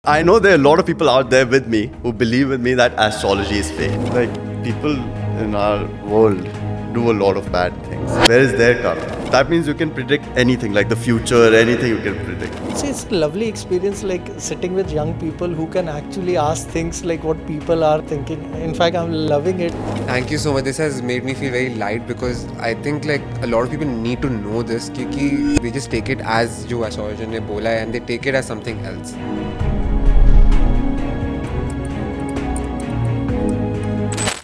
I know there are a lot of people out there with me who believe with me that astrology is fake. Like, people in our world do a lot of bad things. Where is their karma? That means you can predict anything, like the future, anything you can predict. It's a lovely experience, like sitting with young people who can actually ask things like what people are thinking. In fact, I'm loving it. Thank you so much. This has made me feel very light because I think like a lot of people need to know this because they just take it as जो astrologer ने बोला है and they take it as something else.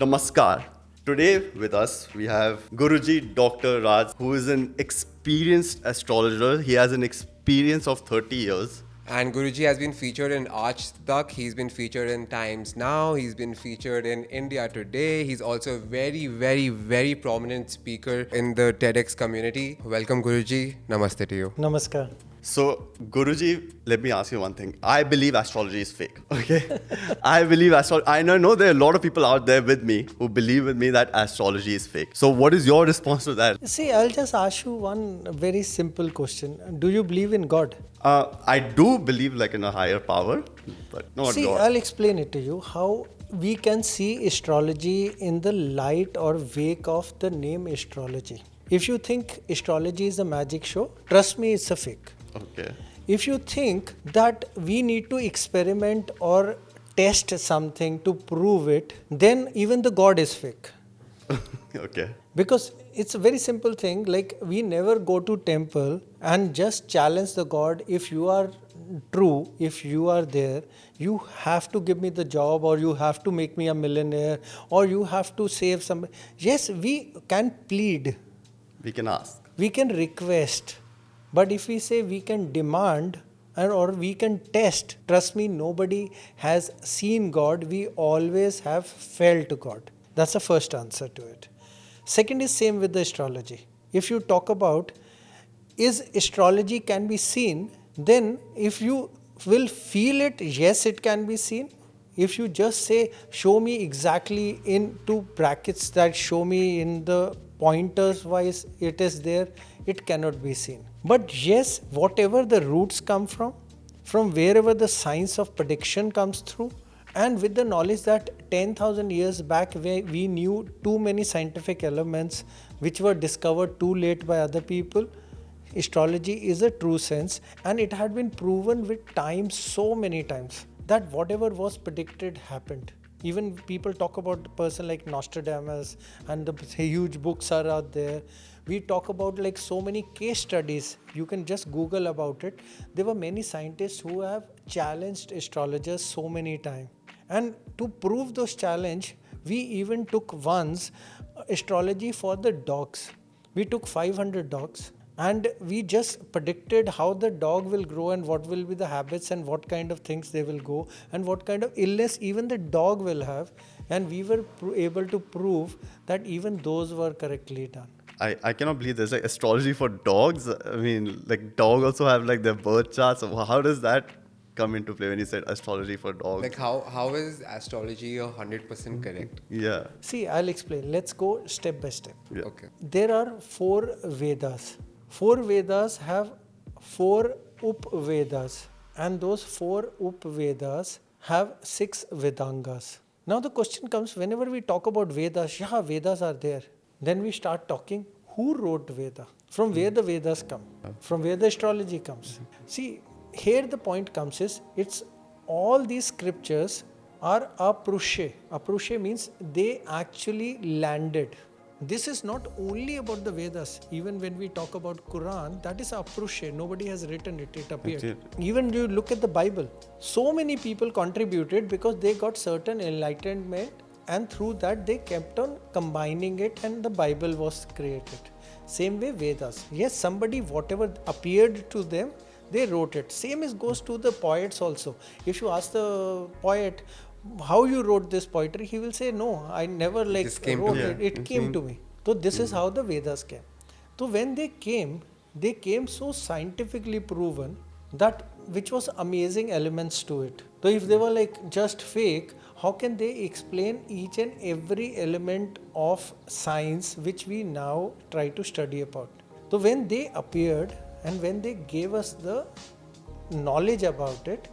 Namaskar. Today with us we have Guruji Dr Raj, who is an experienced astrologer. He has an experience of 30 years. And Guruji has been featured in Aaj Tak, he's been featured in Times Now, he's been featured in India Today. He's also a very prominent speaker in the TEDx community. Welcome Guruji. Namaste to you. Namaskar. So, Guruji, let me ask you one thing. I believe astrology is fake, okay? I believe astrology. I know there are a lot of people out there with me who believe with me that astrology is fake. So, what is your response to that? See, I'll just ask you one very simple question. Do you believe in God? I do believe like in a higher power, but not See, God. I'll explain it to you how we can see astrology in the light or wake of the name astrology. If you think astrology is a magic show, trust me, it's a fake. Okay. If you think that we need to experiment or test something to prove it, then even the God is fake. Okay. Because it's a very simple thing, like we never go to temple and just challenge the God. If you are true, if you are there, you have to give me the job, or you have to make me a millionaire, or you have to save somebody. Yes, we can plead, We can ask. we can request, but if we say we can demand or we can test, trust me, nobody has seen God. We always have felt God. That's the first answer to it. Second is same with the astrology. If you talk about is astrology can be seen, then if you will feel it, yes, it can be seen. If you just say, show me exactly in two brackets that show me in the pointers wise it is there, it cannot be seen. But yes, whatever the roots come from wherever the science of prediction comes through, and with the knowledge that 10,000 years back we knew too many scientific elements which were discovered too late by other people, astrology is a true sense, and it had been proven with time so many times that whatever was predicted happened. Even people talk about a person like Nostradamus, and the huge books are out there. We talk about like so many case studies. You can just Google about it. There were many scientists who have challenged astrologers so many times. And to prove those challenge, we even took once astrology for the dogs. We took 500 dogs. And we just predicted how the dog will grow and what will be the habits and what kind of things they will go and what kind of illness even the dog will have. And we were able to prove that even those were correctly done. I cannot believe there's like astrology for dogs. I mean, like dogs also have like their birth charts. So how does that come into play when you said astrology for dogs? Like how is astrology 100% correct? Yeah. See, I'll explain. Let's go step by step. Yeah. Okay. There are 4 Vedas. 4 Vedas have 4 Up-Vedas, and those 4 Up-Vedas have 6 Vedangas. Now the question comes, whenever we talk about Vedas, yeah, Vedas are there. Then we start talking, who wrote Veda? From where the Vedas come? From where the astrology comes? See, here the point comes is, it's all these scriptures are aprushe. Aprushe means they actually landed. This is not only about the Vedas. Even when we talk about Quran, that is aprushe. Nobody has written it. It appeared. Even you look at the Bible, so many people contributed because they got certain enlightenment, and through that they kept on combining it, and the Bible was created. Same way Vedas. Yes, somebody, whatever appeared to them, they wrote it. Same as goes to the poets also. If you ask the poet, how you wrote this poetry, he will say, no, I never like wrote it. It came to me. So this is how the Vedas came. So when they came so scientifically proven that which was amazing elements to it. So if they were like just fake, how can they explain each and every element of science which we now try to study about? So when they appeared and when they gave us the knowledge about it,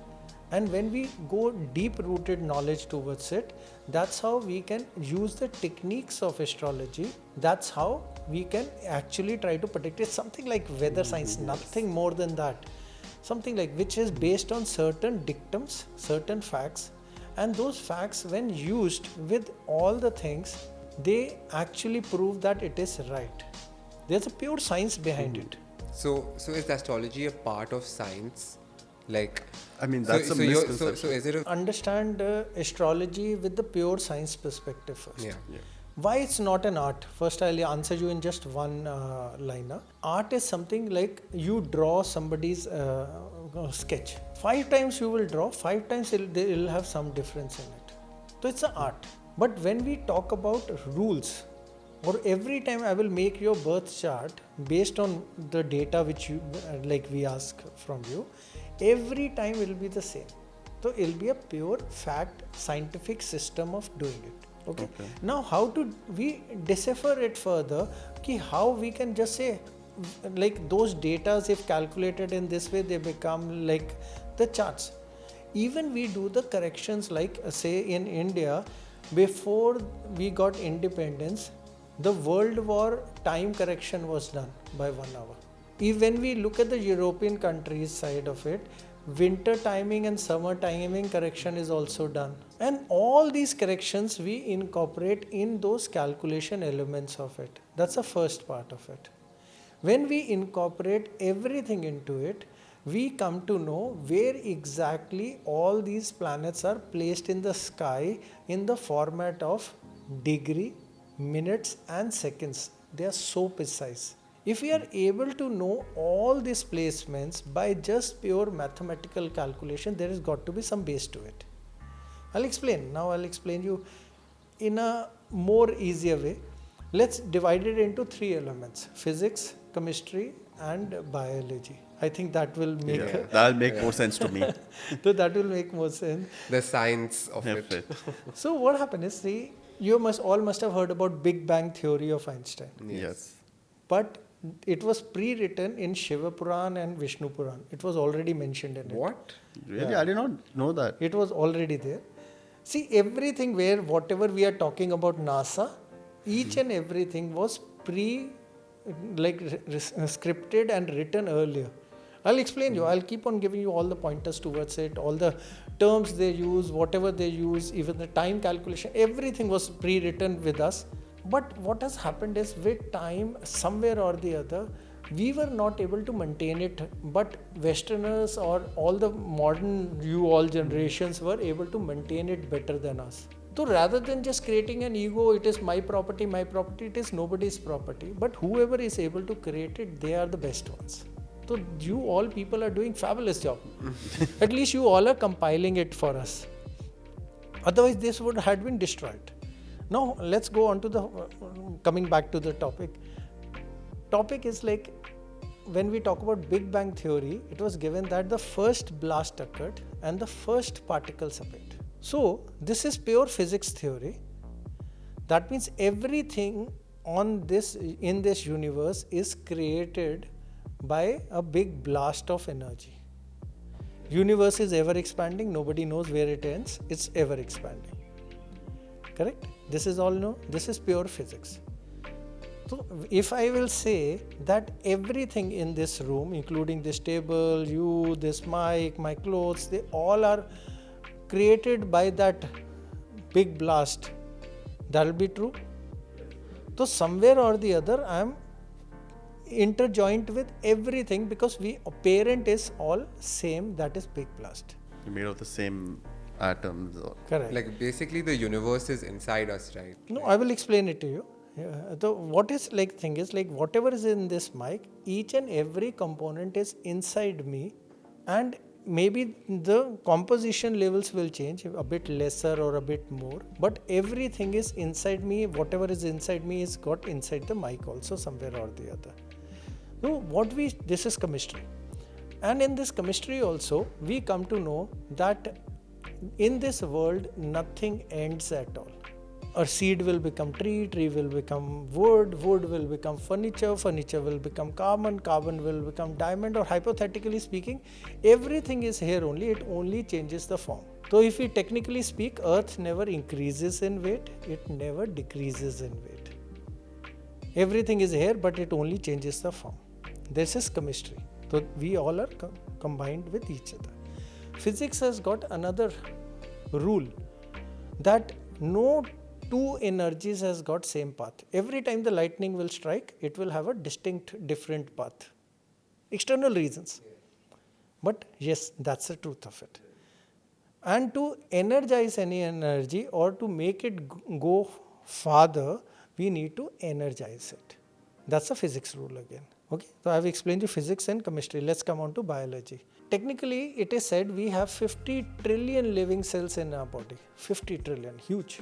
And when we go deep rooted knowledge towards it, that's how we can use the techniques of astrology. That's how we can actually try to predict it. Something like weather science, nothing more than that. Something like which is based on certain dictums, certain facts, and those facts, when used with all the things, they actually prove that it is right. There's a pure science behind it. So is astrology a part of science? Like, I mean, that's a misconception. So is it a Understand astrology with the pure science perspective first. yeah. Why it's not an art? First, I'll answer you in just one liner. Art is something like you draw somebody's sketch. 5 times you will draw, 5 times they will have some difference in it. So it's an art. But when we talk about rules, or every time I will make your birth chart based on the data which you like we ask from you, every time will be the same. So it will be a pure fact scientific system of doing it. Okay. Now how do we decipher it further? How we can just say like those data, if calculated in this way, they become like the charts. Even we do the corrections, like say in India, before we got independence, the World War time correction was done by 1 hour. Even when we look at the European countries side of it, winter timing and summer timing correction is also done. And all these corrections we incorporate in those calculation elements of it. That's the first part of it. When we incorporate everything into it, we come to know where exactly all these planets are placed in the sky in the format of degree, minutes and seconds. They are so precise. If we are able to know all these placements by just pure mathematical calculation, there has got to be some base to it. I'll explain. Now I'll explain you in a more easier way. Let's divide it into 3 elements: physics, chemistry and biology. I think that will make that'll make more sense to me. So that will make more sense. The science of it. So what happened is, see, you must have heard about Big Bang theory of Einstein. Yes. But it was pre-written in Shiva Puran and Vishnu Puran. It was already mentioned in it. What? Really? I did not know that. It was already there. See, everything where whatever we are talking about NASA, each and everything was scripted and written earlier. I'll explain you. I'll keep on giving you all the pointers towards it, all the terms they use, whatever they use, even the time calculation, everything was pre-written with us. But what has happened is, with time, somewhere or the other, we were not able to maintain it, but Westerners or all the modern all generations were able to maintain it better than us. So rather than just creating an ego, it is my property, it is nobody's property. But whoever is able to create it, they are the best ones. So you all people are doing fabulous job. At least you all are compiling it for us. Otherwise this would have been destroyed. Now let's go on to the, coming back to the topic. Topic is like, when we talk about Big Bang theory, it was given that the first blast occurred and the first particles appeared. So this is pure physics theory. That means everything on this, in this universe, is created by a big blast of energy. Universe is ever expanding. Nobody knows where it ends. It's ever expanding. Correct? This is all no. This is pure physics. So if I will say that everything in this room, including this table, you, this mic, my clothes, they all are created by that big blast, that will be true. So somewhere or the other, I am interjoined with everything, because parent is all same, that is big blast. You're made of the same atoms. Correct. Like basically the universe is inside us, right? No, I will explain it to you. What is like thing is like, whatever is in this mic, each and every component is inside me, and maybe the composition levels will change, a bit lesser or a bit more, but everything is inside me. Whatever is inside me is got inside the mic also, somewhere or the other. So this is chemistry, and in this chemistry also we come to know that in this world nothing ends at all. A seed will become tree, tree will become wood, wood will become furniture, furniture will become carbon, carbon will become diamond, or hypothetically speaking, everything is here only, it only changes the form. So if we technically speak, earth never increases in weight, it never decreases in weight. Everything is here, but it only changes the form. This is chemistry. So we all are combined with each other. Physics has got another rule that no two energies has got same path. Every time the lightning will strike, it will have a distinct different path. External reasons. But yes, that's the truth of it. And to energize any energy or to make it go farther, we need to energize it. That's a physics rule again. Okay, so I have explained you physics and chemistry. Let's come on to biology. Technically, it is said we have 50 trillion living cells in our body. 50 trillion, huge.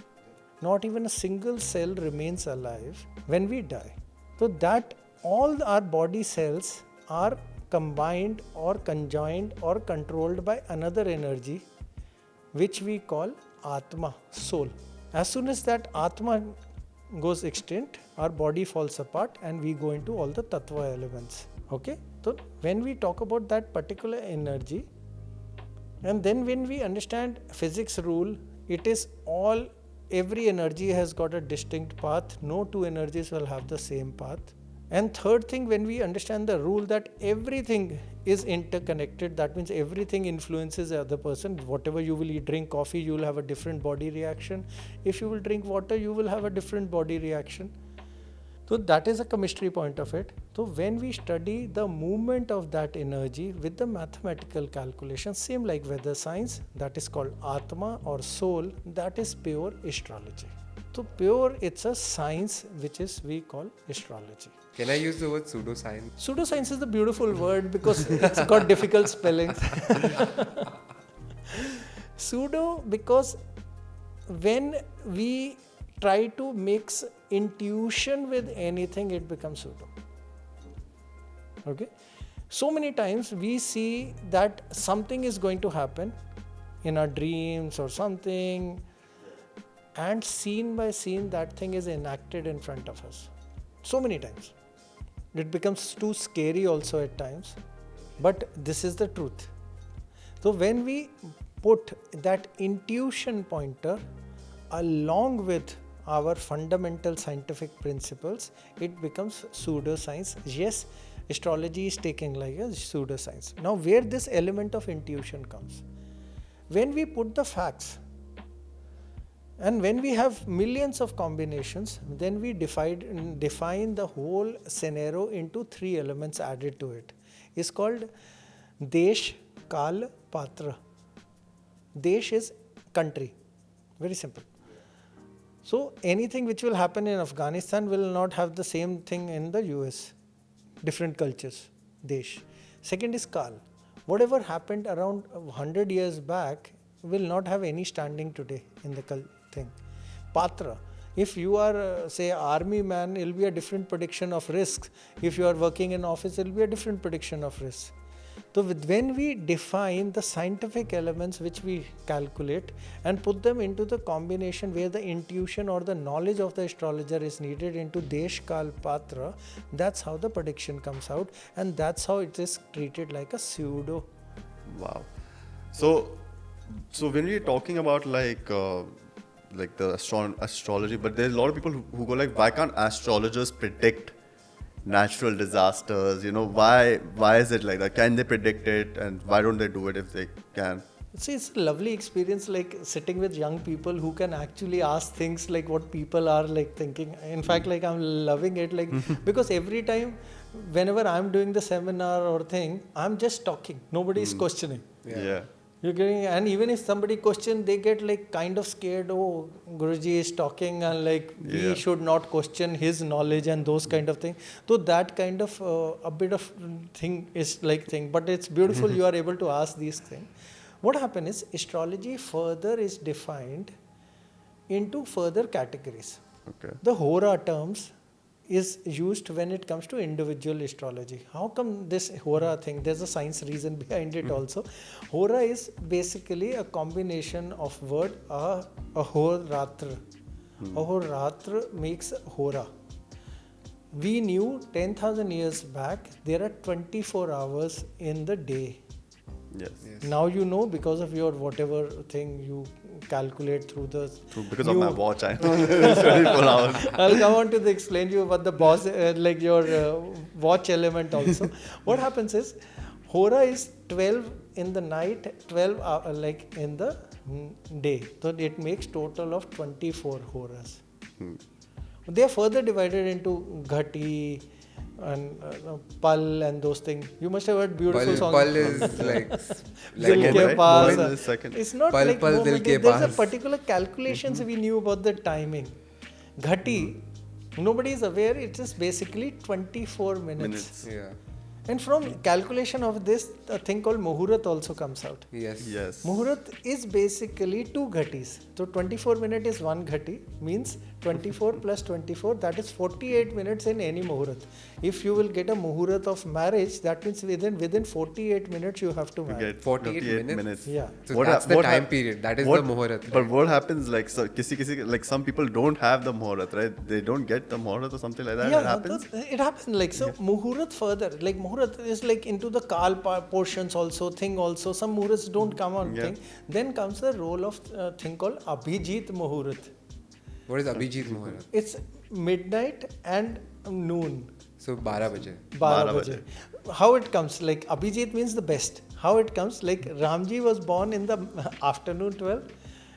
Not even a single cell remains alive when we die. So that all our body cells are combined or conjoined or controlled by another energy which we call Atma, soul. As soon as that Atma goes extinct, our body falls apart and we go into all the Tattva elements. Okay? So when we talk about that particular energy, and then when we understand physics rule, it is all, every energy has got a distinct path. No two energies will have the same path. And third thing, when we understand the rule that everything is interconnected, that means everything influences the other person. Whatever you will eat, drink coffee, you will have a different body reaction. If you will drink water, you will have a different body reaction. So that is a chemistry point of it. So when we study the movement of that energy with the mathematical calculation, same like weather science, that is called Atma or soul, that is pure astrology. So pure, it's a science which is we call astrology. Can I use the word pseudoscience? Pseudoscience is a beautiful word because it's got difficult spellings. Pseudo, because when we try to mix intuition with anything, it becomes pseudo. Okay? So many times we see that something is going to happen in our dreams or something, and scene by scene that thing is enacted in front of us. So many times. It becomes too scary also at times. But this is the truth. So when we put that intuition pointer along with our fundamental scientific principles, it becomes pseudoscience. Yes, astrology is taking like a pseudoscience. Now where this element of intuition comes? When we put the facts, and when we have millions of combinations, then we define the whole scenario into three elements added to it. It's called Desh, Kal, Patra. Desh is country. Very simple. So anything which will happen in Afghanistan will not have the same thing in the US. Different cultures. Desh. Second is Kal. Whatever happened around 100 years back will not have any standing today in the thing. Patra. If you are, say, army man, it will be a different prediction of risks. If you are working in office, it will be a different prediction of risks. So when we define the scientific elements which we calculate and put them into the combination where the intuition or the knowledge of the astrologer is needed into Desh, Kal, Patra, that's how the prediction comes out, and that's how it is treated like a pseudo. Wow. So when we're talking about like the astrology, but there's a lot of people who go like, why can't astrologers predict natural disasters? Why is it like that? Can they predict it, and why don't they do it if they can? See, it's a lovely experience, like sitting with young people who can actually ask things like what people are like thinking. In fact, like I'm loving it, like because every time whenever I'm doing the seminar or thing, I'm just talking. Nobody is questioning. Yeah. You're getting, and even if somebody question, they get like kind of scared. Oh, Guruji is talking, and like we should not question his knowledge and those kind of thing. So that kind of a bit of thing is like thing, but it's beautiful. You are able to ask these things. What happens is astrology further is defined into further categories. Okay. The Hora terms is used when it comes to individual astrology. How come this Hora thing? There's a science reason behind it also. Hora is basically a combination of word Ahor Ratra. Ahoratra makes Hora. We knew 10,000 years back there are 24 hours in the day. Yes. Now you know because of your whatever thing you calculate through the. Because of my watch, I know it's 24 hours. I'll come on to explain you about the boss, like your watch element also. What happens is, Hora is 12 in the night, 12 like in the day. So it makes total of 24 Horas. They are further divided into Ghati and Pal and those things. You must have heard beautiful songs. Pal is like Dil Second, ke right? paas. Moment is second. It's not Pal, like pal, dil moment. ke There's a paas. particular calculations we knew about the timing. Ghati, nobody is aware. It is basically 24 minutes. yeah. And from calculation of this, a thing called Mahoorat also comes out. Yes. Yes. Muhurat is basically 2 ghatis. So 24 minutes is 1 ghati, means 24 plus 24, that is 48 minutes in any Muhurat. If you will get a Muhurat of marriage, that means within 48 minutes you have to You marry. get 48 minutes? Yeah. So that's the time period. That is the Muhurat. But what happens, like, so, like some people don't have the Muhurat, right? They don't get the Muhurat or something like that. Yeah, It happens. it happens. Like, so Muhurat further, like Muhurat is like into the Kal portions also, thing also. Some Muhurats don't come on thing. Then comes the role of thing called Abijit Mahurat. What is Abijit Mahoorat? It's midnight and noon. So 12 baje. 12 baje. How it comes? Like Abhijit means the best. How it comes? Like Ramji was born in the afternoon 12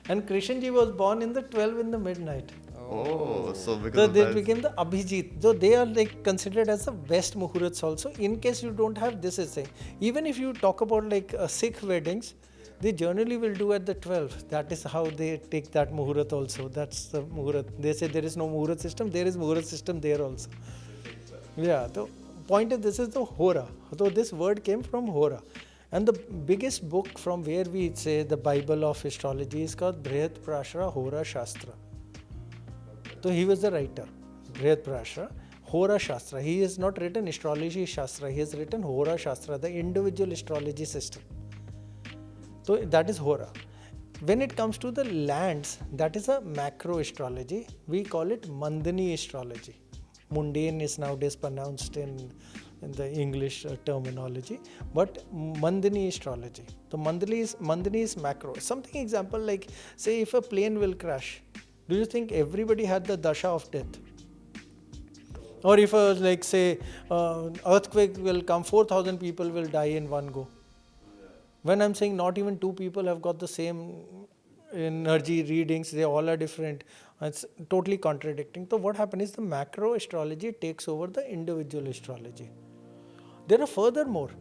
and Krishnji was born in the 12 in the midnight. Oh, so because So of they that. became the Abhijit. So they are like considered as the best Muhurats also. In case you don't have this is thing. Even if you talk about like Sikh weddings, they generally will do at the 12. That is how they take that Muhurat also. That's the Muhurat. They say there is no Muhurat system. There is Muhurat system there also. Yeah. The point is this is the Hora. So this word came from Hora. And the biggest book from where we say the Bible of astrology is called Brihat Prashara Hora Shastra. So he was the writer, Brihat Prashara, Hora Shastra. He has not written astrology Shastra. He has written Hora Shastra, the individual astrology system. So that is Hora. When it comes to the lands, that is a macro astrology. We call it Mandani astrology. Mundane is nowadays pronounced in the English terminology, but Mandani astrology. The Mandani is macro. Something example like, say if a plane will crash, do you think everybody had the dasha of death? Or if like say earthquake will come, 4,000 people will die in one go. When I'm saying not even 2 people have got the same energy readings, they all are different. It's totally contradicting. So what happens is the macro astrology takes over the individual astrology. There are furthermore,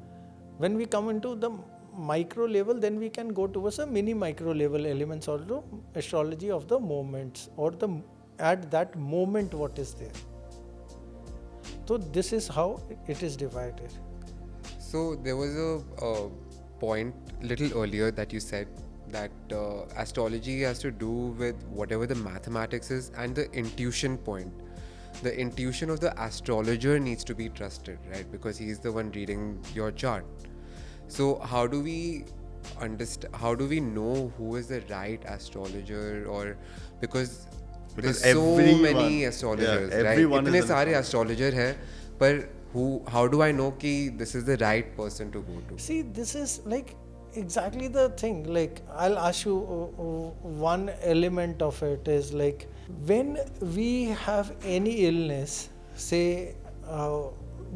when we come into the micro level, then we can go towards a mini micro level elements also, astrology of the moments or the at that moment what is there. So this is how it is divided. So there was a point little earlier that you said that astrology has to do with whatever the mathematics is and the intuition point. The intuition of the astrologer needs to be trusted, right? Because he is the one reading your chart. So how do we understand? How do we know who is the right astrologer? Or because there's so many astrologers, right? Everyone इतने is an सारे astrologer हैं, पर how do I know कि this is the right person to go to? See, this is like exactly the thing. Like I'll ask you one element of it is like when we have any illness, say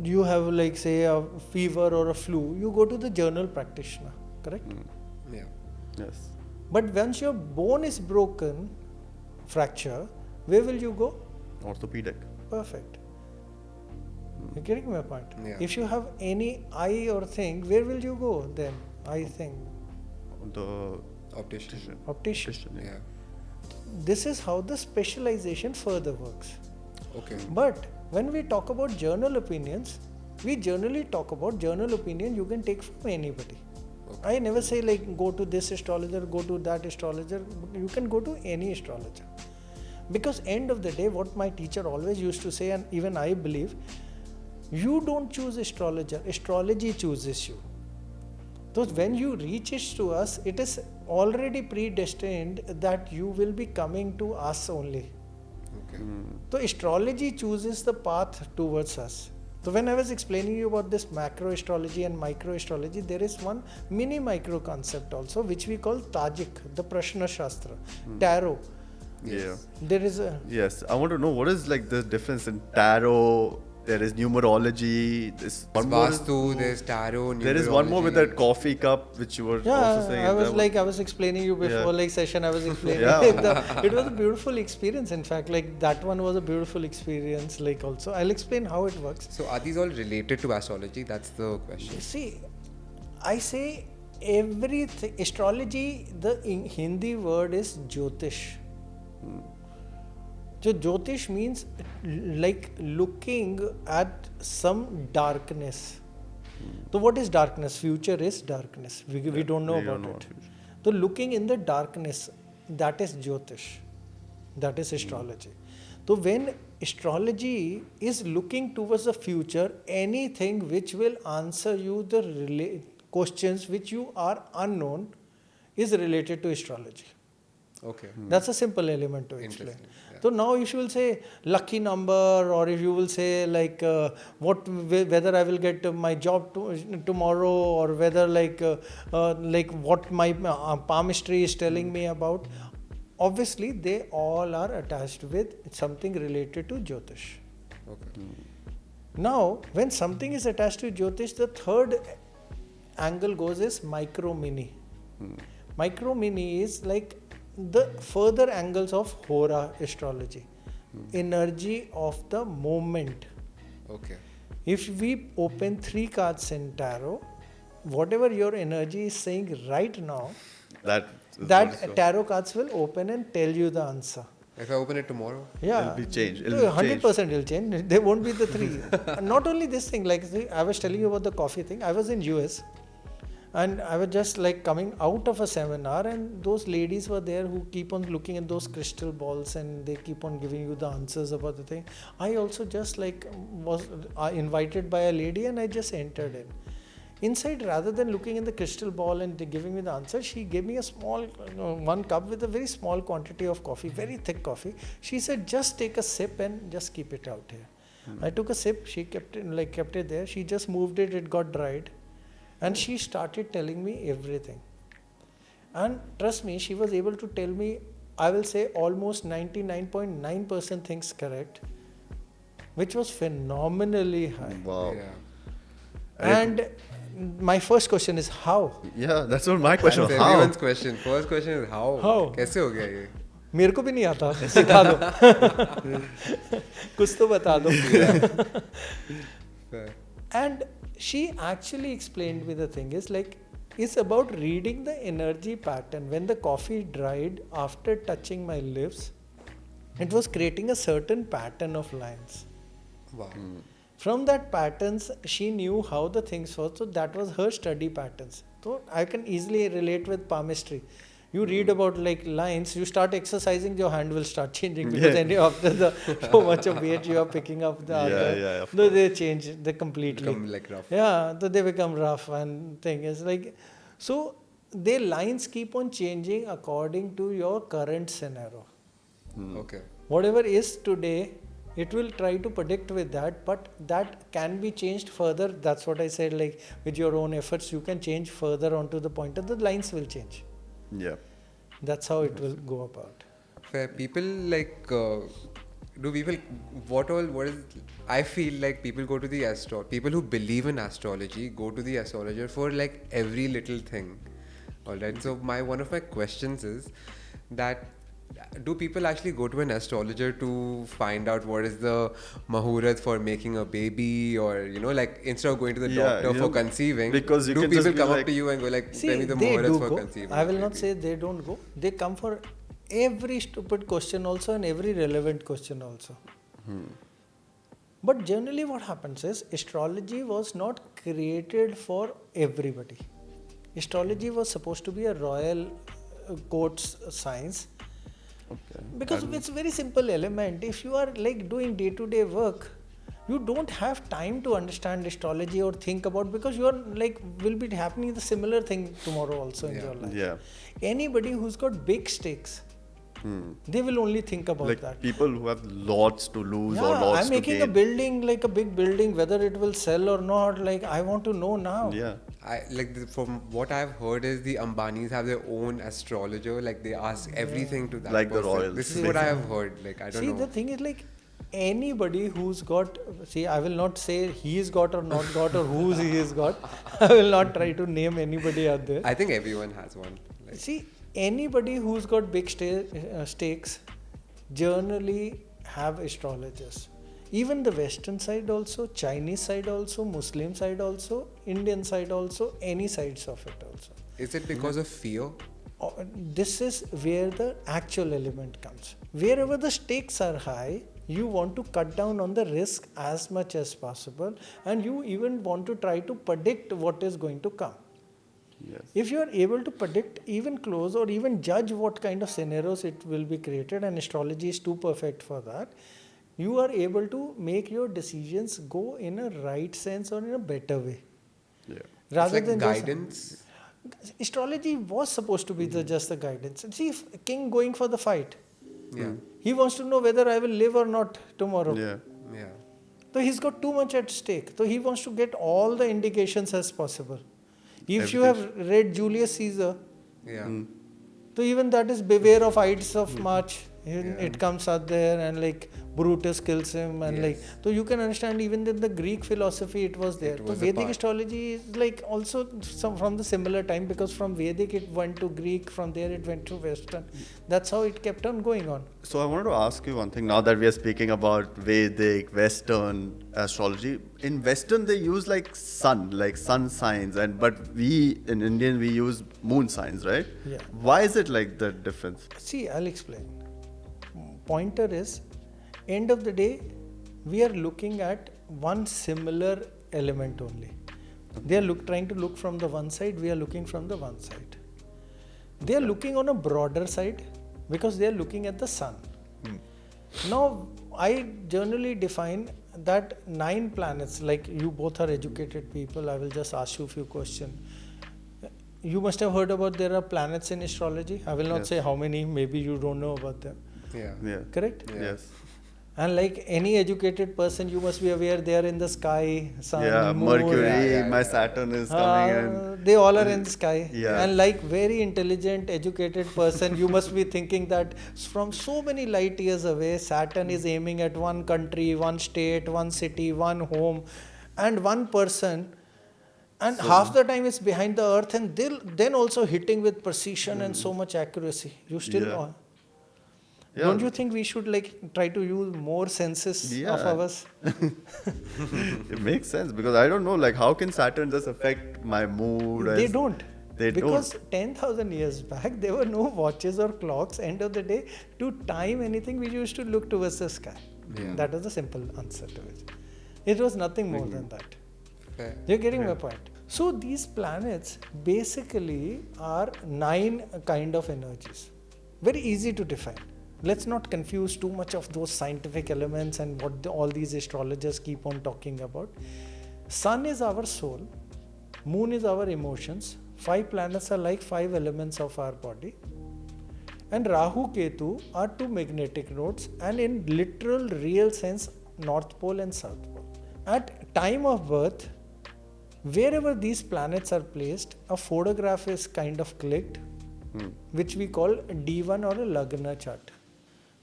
you have like say a fever or a flu, you go to the general practitioner, correct? Yeah. Yes. But once your bone is broken, fracture, where will you go? Orthopedic. Perfect. You're getting my point? Yeah. If you have any eye or thing, where will you go then? I think The Optician. optician. Yeah. This is how the specialization further works. Okay. But when we talk about journal opinions, we generally talk about journal opinion you can take from anybody. Okay. I never say like go to this astrologer, go to that astrologer. You can go to any astrologer. Because end of the day, what my teacher always used to say, and even I believe, you don't choose astrologer, astrology chooses you. So when you reach it to us, it is already predestined that you will be coming to us only. Okay. So astrology chooses the path towards us. So when I was explaining you about this macro astrology and micro astrology, there is one mini micro concept also which we call Tajik, the Prashna Shastra, tarot. Yeah. There is a Yes. I want to know what is like the difference in tarot. There is numerology. This one more. Vastu, there's tarot, There is one more with numerology. that coffee cup which you were also yeah, saying. I was that like I was explaining you before Yeah. like session I was explaining Yeah. it was a beautiful experience. In fact, like that one was a beautiful experience. Like also I'll explain how it works. So are these all related to astrology? That's the question. See, I say everything. Astrology, the Hindi word is Jyotish. So Jyotish means like looking at some darkness. So what is darkness? Future is darkness. We don't know we about don't know it. what future. So looking in the darkness, that is Jyotish. That is astrology. So when astrology is looking towards the future, anything which will answer you the questions which you are unknown is related to astrology. Okay. That's a simple element to explain. Interesting, yeah. So now if you will say lucky number, or if you will say like whether I will get my job tomorrow, or whether like what my palmistry is telling me about, obviously they all are attached with something related to Jyotish. Okay. Now when something is attached to Jyotish, the third angle goes is micro mini. Micro mini is like the further angles of Hora astrology, energy of the moment. Okay. If we open 3 cards in tarot, whatever your energy is saying right now, That is that also- tarot cards will open and tell you the answer. If I open it tomorrow, Yeah, It'll be changed. It'll So be 100% it'll change. They won't be the 3. Not only this thing, like see, I was telling you about the coffee thing. I was in US. And I was just like coming out of a seminar, and those ladies were there who keep on looking at those crystal balls and they keep on giving you the answers about the thing. I also just like was invited by a lady and I just entered in. Inside, rather than looking in the crystal ball and giving me the answer, she gave me a small, one cup with a very small quantity of coffee, very thick coffee. She said, just take a sip and just keep it out here. I took a sip, she kept it there. She just moved it, it got dried. And she started telling me everything. And trust me, she was able to tell me, I will say almost 99.9% things correct, which was phenomenally high. Wow. yeah. And my first question is how? Yeah, that's what my question was. That's How? everyone's question. First question is how? How? कैसे हो गया ये? मेरे को भी नहीं आता, सिखा दो. कुछ तो बता दो. Fair. And she actually explained me the thing is like, it's about reading the energy pattern. When the coffee dried after touching my lips, it was creating a certain pattern of lines. Wow. From that patterns, she knew how the things were. So that was her study patterns. So I can easily relate with palmistry. You read about like lines, you start exercising, your hand will start changing because any after the so much of weight you are picking up the other. Yeah, of No, they change, they completely. Become like rough. Yeah, so they become rough, and thing is like, so their lines keep on changing according to your current scenario. Okay. Whatever is today, it will try to predict with that, but that can be changed further. That's what I said, like with your own efforts, you can change further onto the point that the lines will change. Yeah. That's how it will go about. Fair. People like do people what is I feel like people go to the people who believe in astrology go to the astrologer for like every little thing. Alright. So one of my questions is that do people actually go to an astrologer to find out what is the Mahoorat for making a baby, or like instead of going to the doctor for conceiving, because you do can people just be come up like- to you and go like, See, tell me the they Mahoorat do for go. conceiving? I will a not baby? say they don't go. They come for every stupid question also and every relevant question also. But generally what happens is astrology was not created for everybody. Astrology was supposed to be a royal court's science. Okay. Because it's a very simple element. If you are like doing day-to-day work, you don't have time to understand astrology or think about, because you are like will be happening the similar thing tomorrow also in Yeah. your life. Yeah. Anybody who's got big stakes They will only think about Like that. people who have lots to lose or Yeah, lots I'm to making a gain. building, like a big building, whether it will sell or not. Like, I want to know now. Yeah. From what I've heard is the Ambanis have their own astrologer. Like they ask everything to that Like the person. royals, This is what I have basically. heard. Like I don't See, know. the thing is, like, anybody who's got, see, I will not say he's got or not got or who's he has got. I will not try to name anybody out there. I think everyone has one. Like, See, anybody who's got big stakes generally have astrologers. Even the Western side also, Chinese side also, Muslim side also, Indian side also, any sides of it also. is it because of fear? This is where the actual element comes. Wherever the stakes are high, you want to cut down on the risk as much as possible, and you even want to try to predict what is going to come. Yes. If you are able to predict even close or even judge what kind of scenarios it will be created, and astrology is too perfect for that, you are able to make your decisions go in a right sense or in a better way. Yeah. Rather it's like than guidance. astrology was supposed to be just the guidance. See, if king going for the fight, Yeah. he wants to know whether I will live or not tomorrow. Yeah. Yeah. So he's got too much at stake. So he wants to get all the indications as possible. If you Everything. have read Julius Caesar, Yeah. so even that is beware of Ides of March. Yeah. It comes out there and like Brutus kills him and like, Yes. so you can understand even in the Greek philosophy it was there. It So was a Vedic part. astrology is like also from the similar time, because from Vedic it went to Greek, from there it went to Western. That's how it kept on going on. So I wanted to ask you one thing. Now that we are speaking about Vedic, Western astrology, in Western they use like sun signs, but we in Indian we use moon signs, right? Yeah. Why is it like the difference? See, I'll explain. Pointer is, end of the day, we are looking at one similar element only. They are trying to look from the one side, we are looking from the one side. They are looking on a broader side because they are looking at the sun. Now, I generally define that 9 planets, like you both are educated people, I will just ask you a few questions. You must have heard about there are planets in astrology. I will not Yes. say how many, maybe you don't know about them. Yeah. Yeah. Correct? Yeah. Yes. And like any educated person, you must be aware they are in the sky, sun, Yeah, moon. Mercury, yeah, my yeah. Saturn is coming in. They all are in the sky. Yeah. And like very intelligent, educated person, you must be thinking that from so many light years away, Saturn is aiming at one country, one state, one city, one home, and one person. And half the time it's behind the earth, and then also hitting with precision and so much accuracy. You still Yeah. Yeah. don't you think we should like try to use more senses of Yeah. ours? It makes sense because I don't know, like, how can Saturn just affect my mood? They don't. They because don't. 10,000 years back, there were no watches or clocks. End of the day, to time anything, we used to look towards the sky. Yeah. That was the simple answer to it. It was nothing more than that. Fair. You're getting my point. So these planets basically are 9 kind of energies. Very easy to define. Let's not confuse too much of those scientific elements and what all these astrologers keep on talking about. Sun is our soul. Moon is our emotions. 5 planets are like 5 elements of our body. And Rahu, Ketu are 2 magnetic nodes, and in literal real sense, North Pole and South Pole. At time of birth, wherever these planets are placed, a photograph is kind of clicked, which we call D1 or a Lagna chart.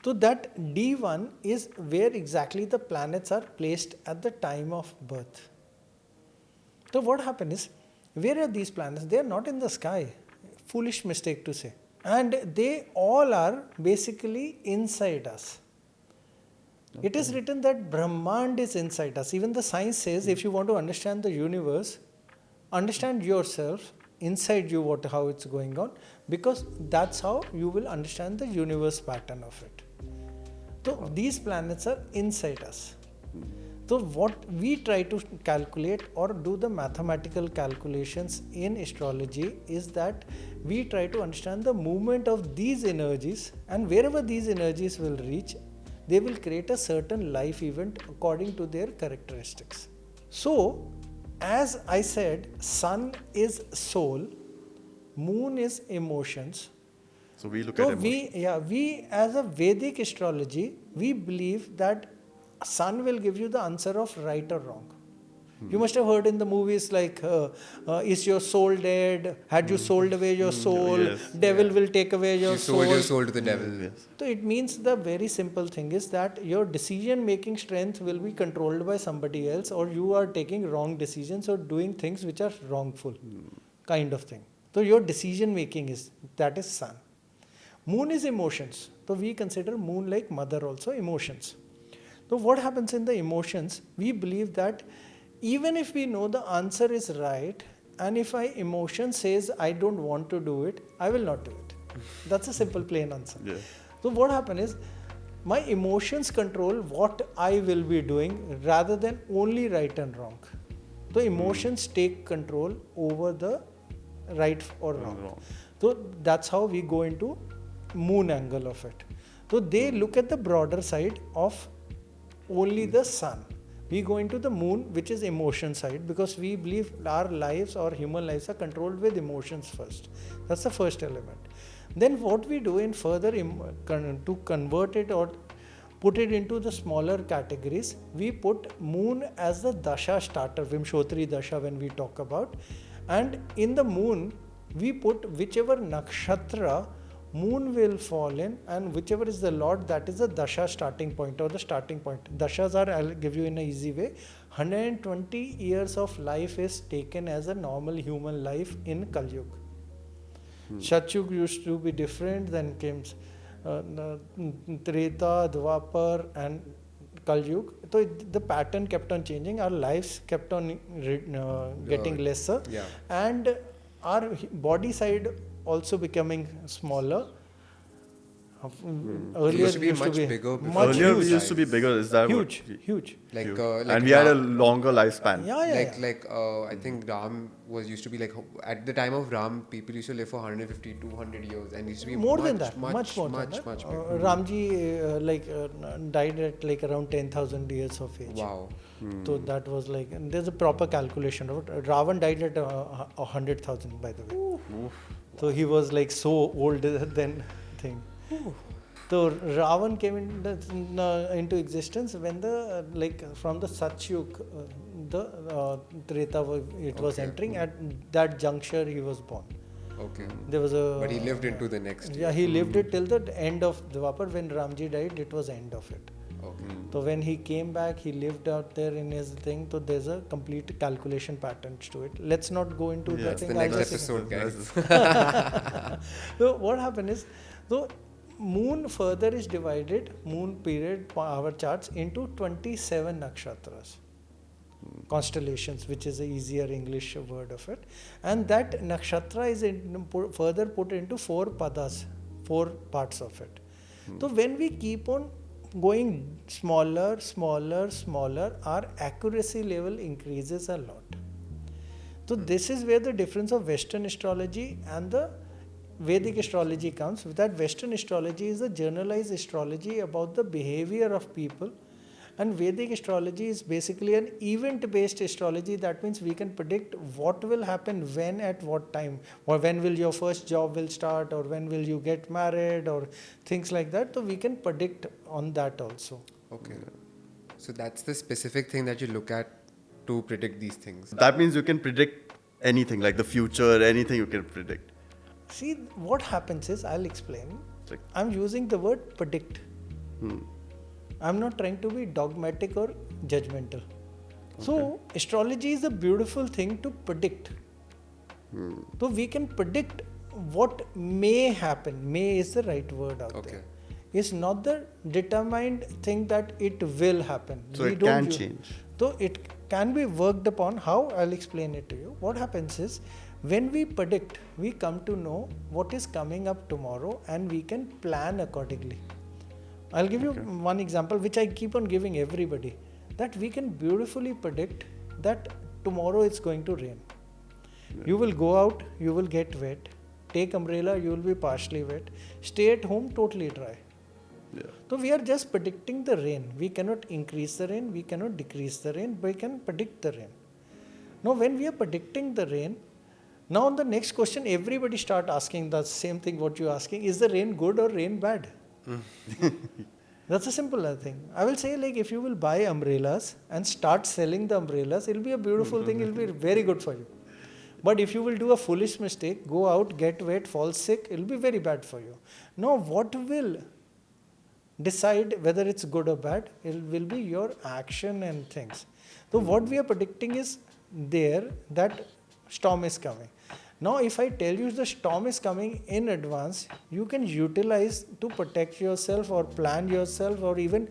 So that D1 is where exactly the planets are placed at the time of birth. So what happens is, where are these planets? They are not in the sky. Foolish mistake to say. And they all are basically inside us. Okay. It is written that Brahmand is inside us. Even the science says if you want to understand the universe, understand yourself, inside you how it's going on, because that's how you will understand the universe pattern of it. So these planets are inside us. So what we try to calculate or do the mathematical calculations in astrology is that we try to understand the movement of these energies, and wherever these energies will reach, they will create a certain life event according to their characteristics. So, as I said, sun is soul, moon is emotions. So we look So at emotion. we as a Vedic astrology, we believe that sun will give you the answer of right or wrong. You must have heard in the movies like, is your soul dead? Had you sold away your soul? Yes. Devil will take away your You soul. sold your soul to the devil. Yes. So it means the very simple thing is that your decision making strength will be controlled by somebody else, or you are taking wrong decisions or doing things which are wrongful, kind of thing. So your decision making is, that is sun. Moon is emotions. So we consider moon like mother also, emotions. So what happens in the emotions, we believe that even if we know the answer is right, and if my emotion says I don't want to do it, I will not do it. That's a simple plain answer. Yeah. So what happens is, my emotions control what I will be doing rather than only right and wrong. So emotions take control over the right or wrong. So that's how we go into moon angle of it. So they look at the broader side of only the sun. We go into the moon, which is emotion side, because we believe our lives or human lives are controlled with emotions first. That's the first element. Then what we do in further to convert it or put it into the smaller categories, we put moon as the dasha starter, Vimshotri dasha when we talk about. And in the moon, we put whichever nakshatra moon will fall in, and whichever is the lord, that is the dasha starting point or the starting point. Dashas are, I'll give you in an easy way, 120 years of life is taken as a normal human life in Kali Yuga. Satyug used to be different, then came Treta, Dwapar and Kali Yuga. So the pattern kept on changing, our lives kept on getting lesser, and our body side also becoming smaller. Earlier used to be much bigger before. Earlier we huge. used to be bigger. Is that Huge, what? huge. Like, Huge. like And we had a Ram- longer lifespan. I think Ram was used to be like, at the time of Ram, people used to live for 150, 200 years, and used to be More much, than that, much more than much that. bigger. Ramji died at like around 10,000 years of age. Wow. So that was like, and there's a proper calculation of it. Ravan died at 100,000, by the way. So he was like so old than thing. So Ravan came into existence when the from the Satyug, the Treta was entering. At that juncture he was born. Okay. There was a. But he lived into the next. Yeah, he lived it till the end of Dwapar. When Ramji died, it was end of it. Okay. So when he came back, he lived out there in his thing. So there's a complete calculation pattern to it. Let's not go into that That's thing. the I'll next just- episode, guys. So what happened is, so moon further is divided, moon period, our charts, into 27 nakshatras. Constellations, which is a easier English word of it. And that nakshatra is further put into 4 padas, 4 parts of it. So when we keep on going smaller, our accuracy level increases a lot. So this is where the difference of Western astrology and the Vedic astrology comes. That Western astrology is a generalized astrology about the behavior of people, and Vedic astrology is basically an event-based astrology. That means we can predict what will happen when, at what time, or when will your first job will start, or when will you get married, or things like that. So we can predict on that also. Okay. So that's the specific thing that you look at to predict these things. That means you can predict anything, like the future, anything you can predict. See, what happens is, I'll explain. It's like, I'm using the word predict. I'm not trying to be dogmatic or judgmental. So astrology is a beautiful thing to predict. So we can predict what may happen. May is the right word out there. It's not the determined thing that it will happen. so it can change. So it can be worked upon. How? I'll explain it to you. What happens is, when we predict, we come to know what is coming up tomorrow, and we can plan accordingly. I'll give you one example which I keep on giving everybody, that we can beautifully predict that tomorrow it's going to rain. You will go out, you will get wet. Take umbrella, you will be partially wet. Stay at home, totally dry. So we are just predicting the rain. We cannot increase the rain, we cannot decrease the rain, but we can predict the rain. Now when we are predicting the rain, Now the next question, everybody start asking the same thing what you're asking, is the rain good or rain bad? That's a simple thing. I will say, like, if you will buy umbrellas and start selling the umbrellas, it'll be a beautiful thing, it'll be very good for you. But if you will do a foolish mistake, go out, get wet, fall sick, it'll be very bad for you. Now what will decide whether it's good or bad? It will be your action and things. So what we are predicting is there that storm is coming. Now if I tell you the storm is coming in advance, you can utilize to protect yourself or plan yourself or even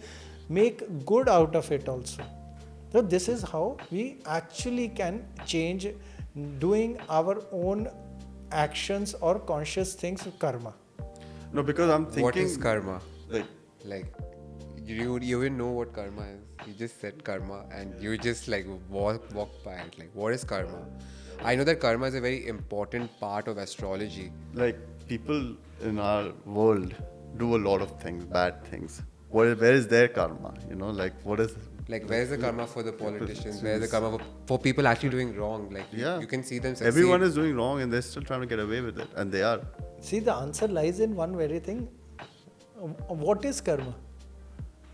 make good out of it also. So this is how we actually can change doing our own actions or conscious things with karma. No, because I'm thinking. What is karma? Like, you even know what karma is. You just said karma and you just like walk by it. Like, what is karma? I know that karma is a very important part of astrology. like people in our world do a lot of things, bad things. Where is their karma? You know, like what is? Like, where's the karma for the politicians? Where's the karma for people actually doing wrong? Like, Yeah. you can see them succeed. Everyone is doing wrong and they're still trying to get away with it, and they are. See, the answer lies in one very thing. What is karma?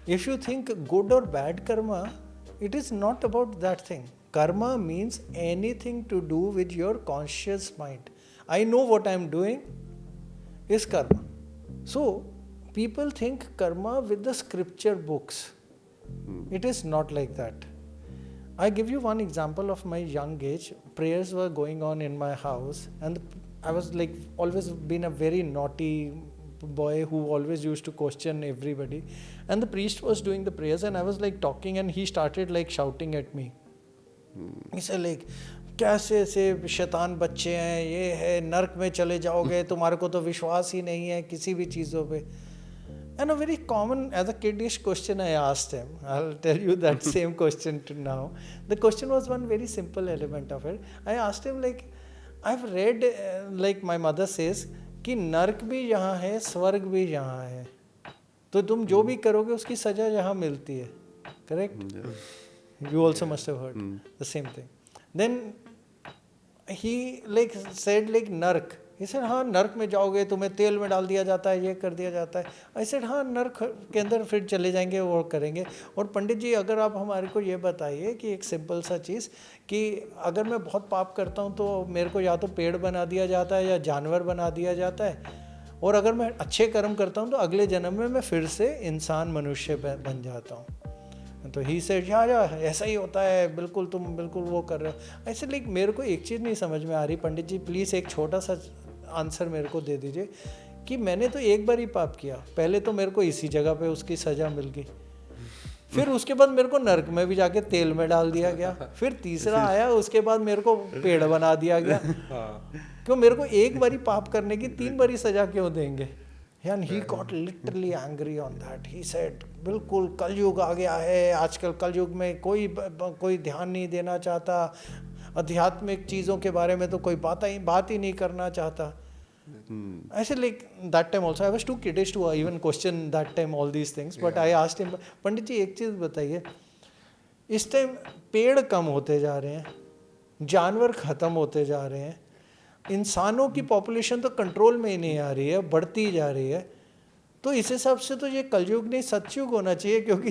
If you think good or bad karma, it is not about that thing. Karma means anything to do with your conscious mind. I know what I am doing is karma. So, people think karma with the scripture books. It is not like that. I give you one example of my young age. Prayers were going on in my house, and I was like always been a very naughty boy who always used to question everybody. And the priest was doing the prayers, and I was like talking, and he started like shouting at me. He said like, कैसे से शैतान बच्चे हैं, ये है, नर्क में चले जाओगे, तुम्हारे को तो विश्वास ही नहीं है किसी भी चीज़ों पे. And a very common, as a kiddish question I asked him, I'll tell you that same question to now. The question was one very simple element of it. I asked him like, I've read, like my mother says, कि नर्क भी यहाँ है, स्वर्ग भी यहाँ है. तो तुम जो भी करोगे उसकी सजा यहाँ मिलती है. Correct? Yeah. You also must have heard the same thing. Then he like said like नर्क. He said, हाँ नर्क में जाओगे, तुम्हें तेल में डाल दिया जाता है, ये कर दिया जाता है. I said, हाँ नर्क के अंदर फिर चले जाएंगे और करेंगे. और पंडित जी अगर आप हमारे को ये बताइए कि एक सिंपल सा चीज़ कि अगर मैं बहुत पाप करता हूँ तो मेरे को या तो पेड़ बना दिया जाता है या जानवर बना दिया जाता है, और अगर मैं अच्छे कर्म करता हूँ तो अगले जन्म में मैं फिर से इंसान मनुष्य बन जाता हूँ. तो ही सेड या ऐसा ही होता है, बिल्कुल तुम बिल्कुल वो कर रहे हो. ऐसे लाइक मेरे को एक चीज़ नहीं समझ में आ रही. पंडित जी प्लीज़ एक छोटा सा आंसर मेरे को दे दीजिए कि मैंने तो एक बार ही पाप किया, पहले तो मेरे को इसी जगह पे उसकी सज़ा मिल गई, फिर उसके बाद मेरे को नर्क में भी जाके तेल में डाल दिया गया, फिर तीसरा आया उसके बाद मेरे को पेड़ बना दिया गया. क्यों मेरे को एक बारी पाप करने की 3 बारी सज़ा क्यों देंगे? And he got literally angry on that. He said, बिल्कुल कलयुग आ गया है, आजकल कलयुग में कोई ध्यान नहीं देना चाहता, आध्यात्मिक चीज़ों के बारे में तो कोई बात ही नहीं करना चाहता. ऐसे like that time also I was too kiddish to even question that time all these things. But I asked him, पंडित जी एक चीज़ बताइए, इस टाइम पेड़ कम होते जा रहे हैं, जानवर ख़त्म होते जा रहे हैं, इंसानों की पॉपुलेशन तो कंट्रोल में ही नहीं आ रही है, बढ़ती जा रही है, तो इस हिसाब से तो ये कलयुग नहीं सतयुग होना चाहिए, क्योंकि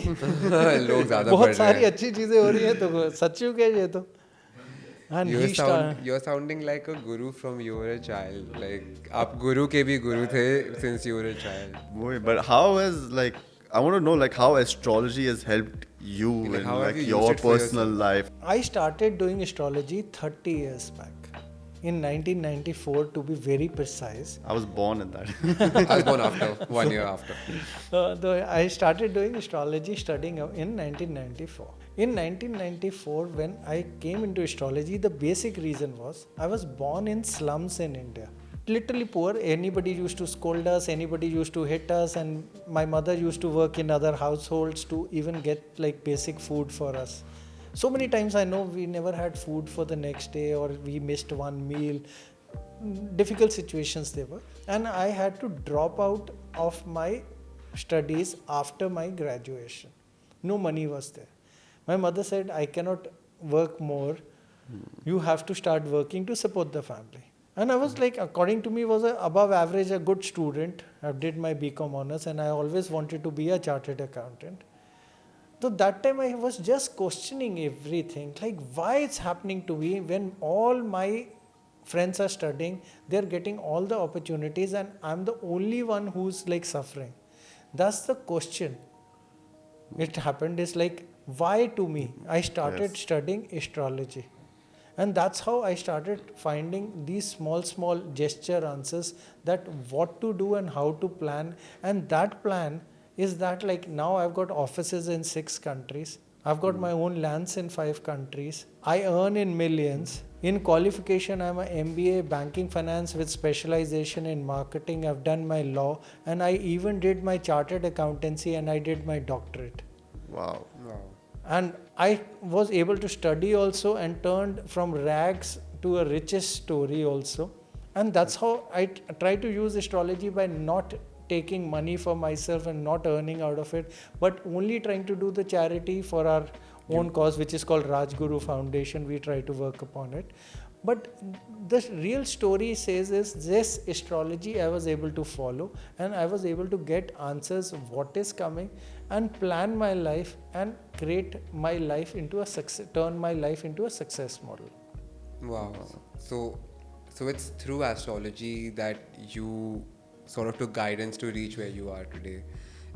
लोग ज़्यादा बहुत सारी अच्छी चीज़ें हो रही हैं, तो सतयुग है ये तो. And you're sounding like a guru from you were a child. Like आप गुरु के भी गुरु थे since you were a child. But how has like I want to know like how astrology has helped you Like, in how have like you used your it for personal life? I started doing astrology 30 years back. In 1994, to be very precise. I was born in that. I was born after, 1 year after. I started doing astrology studying in 1994. In 1994, when I came into astrology, the basic reason was I was born in slums in India. Literally poor. Anybody used to scold us, anybody used to hit us, and my mother used to work in other households to even get like basic food for us. So many times I know we never had food for the next day, or we missed one meal. Difficult situations they were. And I had to drop out of my studies after my graduation. No money was there. My mother said, I cannot work more. You have to start working to support the family. And I was like, according to me, was a above average, a good student. I did my BCom honors and I always wanted to be a chartered accountant. So that time I was just questioning everything, like why it's happening to me when all my friends are studying, they're getting all the opportunities and I'm the only one who's like suffering. That's the question. It happened is like, why to me? I started studying astrology. And that's how I started finding these small gesture answers that what to do and how to plan. And that plan is that like now I've got offices in 6 countries. I've got my own lands in 5 countries. I earn in millions. In qualification, I'm an MBA banking finance with specialization in marketing. I've done my law and I even did my chartered accountancy and I did my doctorate. Wow. And I was able to study also and turned from rags to a richest story also. And that's how I try to use astrology by not taking money for myself and not earning out of it, but only trying to do the charity for our own cause, which is called Rajguru Foundation. We try to work upon it. But the real story says is this astrology I was able to follow and I was able to get answers of what is coming and plan my life and create my life into a success, turn my life into a success model. Wow. So it's through astrology that you sort of took guidance to reach where you are today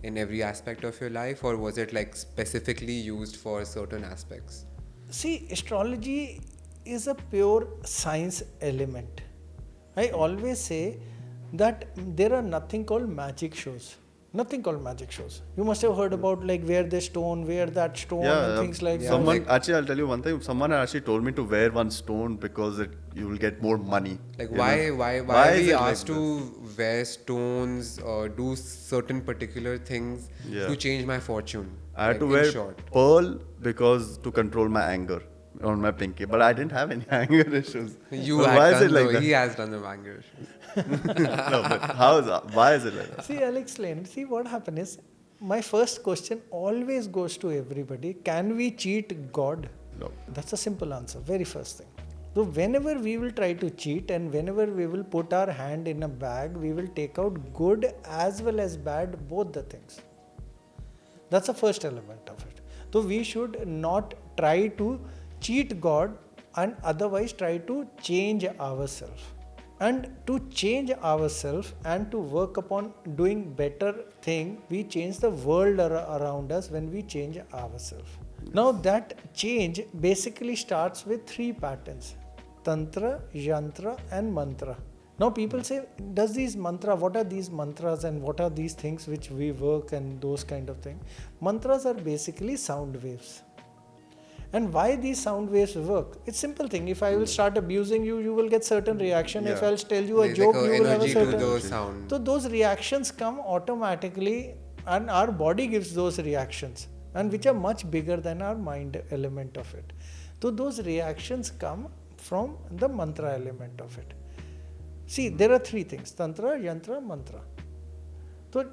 in every aspect of your life, or was it like specifically used for certain aspects? See, astrology is a pure science element. I always say that there are nothing called magic shows. Nothing called magic shows. You must have heard about like wear this stone, wear that stone and things like that. Someone actually, I'll tell you one thing. Someone actually told me to wear one stone because you will get more money. Like why are is we it asked like to wear stones or do certain particular things to change my fortune? I had like, to in wear short. pearl because to control my anger on my pinky, but I didn't have any anger issues. You So had why done, is it like though. that? He has done the anger issues. No, but how is that? Why is it like that? See, I'll explain. See, what happened is, my first question always goes to everybody, can we cheat God? No. That's a simple answer, very first thing. So whenever we will try to cheat and whenever we will put our hand in a bag, we will take out good as well as bad, both the things. That's the first element of it. So we should not try to cheat God and otherwise try to change ourselves. And to change ourselves and to work upon doing better thing, we change the world around us when we change ourselves. Now that change basically starts with 3 patterns: Tantra, Yantra and Mantra. Now people say, does these mantra, what are these mantras and what are these things which we work and those kind of things? Mantras are basically sound waves. And why these sound waves work? It's simple thing. If I will start abusing you, you will get certain reaction. If I'll tell you a There's joke, like you will have a energy to certain... those sound. So those reactions come automatically and our body gives those reactions, and which are much bigger than our mind element of it. So those reactions come from the mantra element of it. See, there are 3 things: Tantra, Yantra, Mantra. So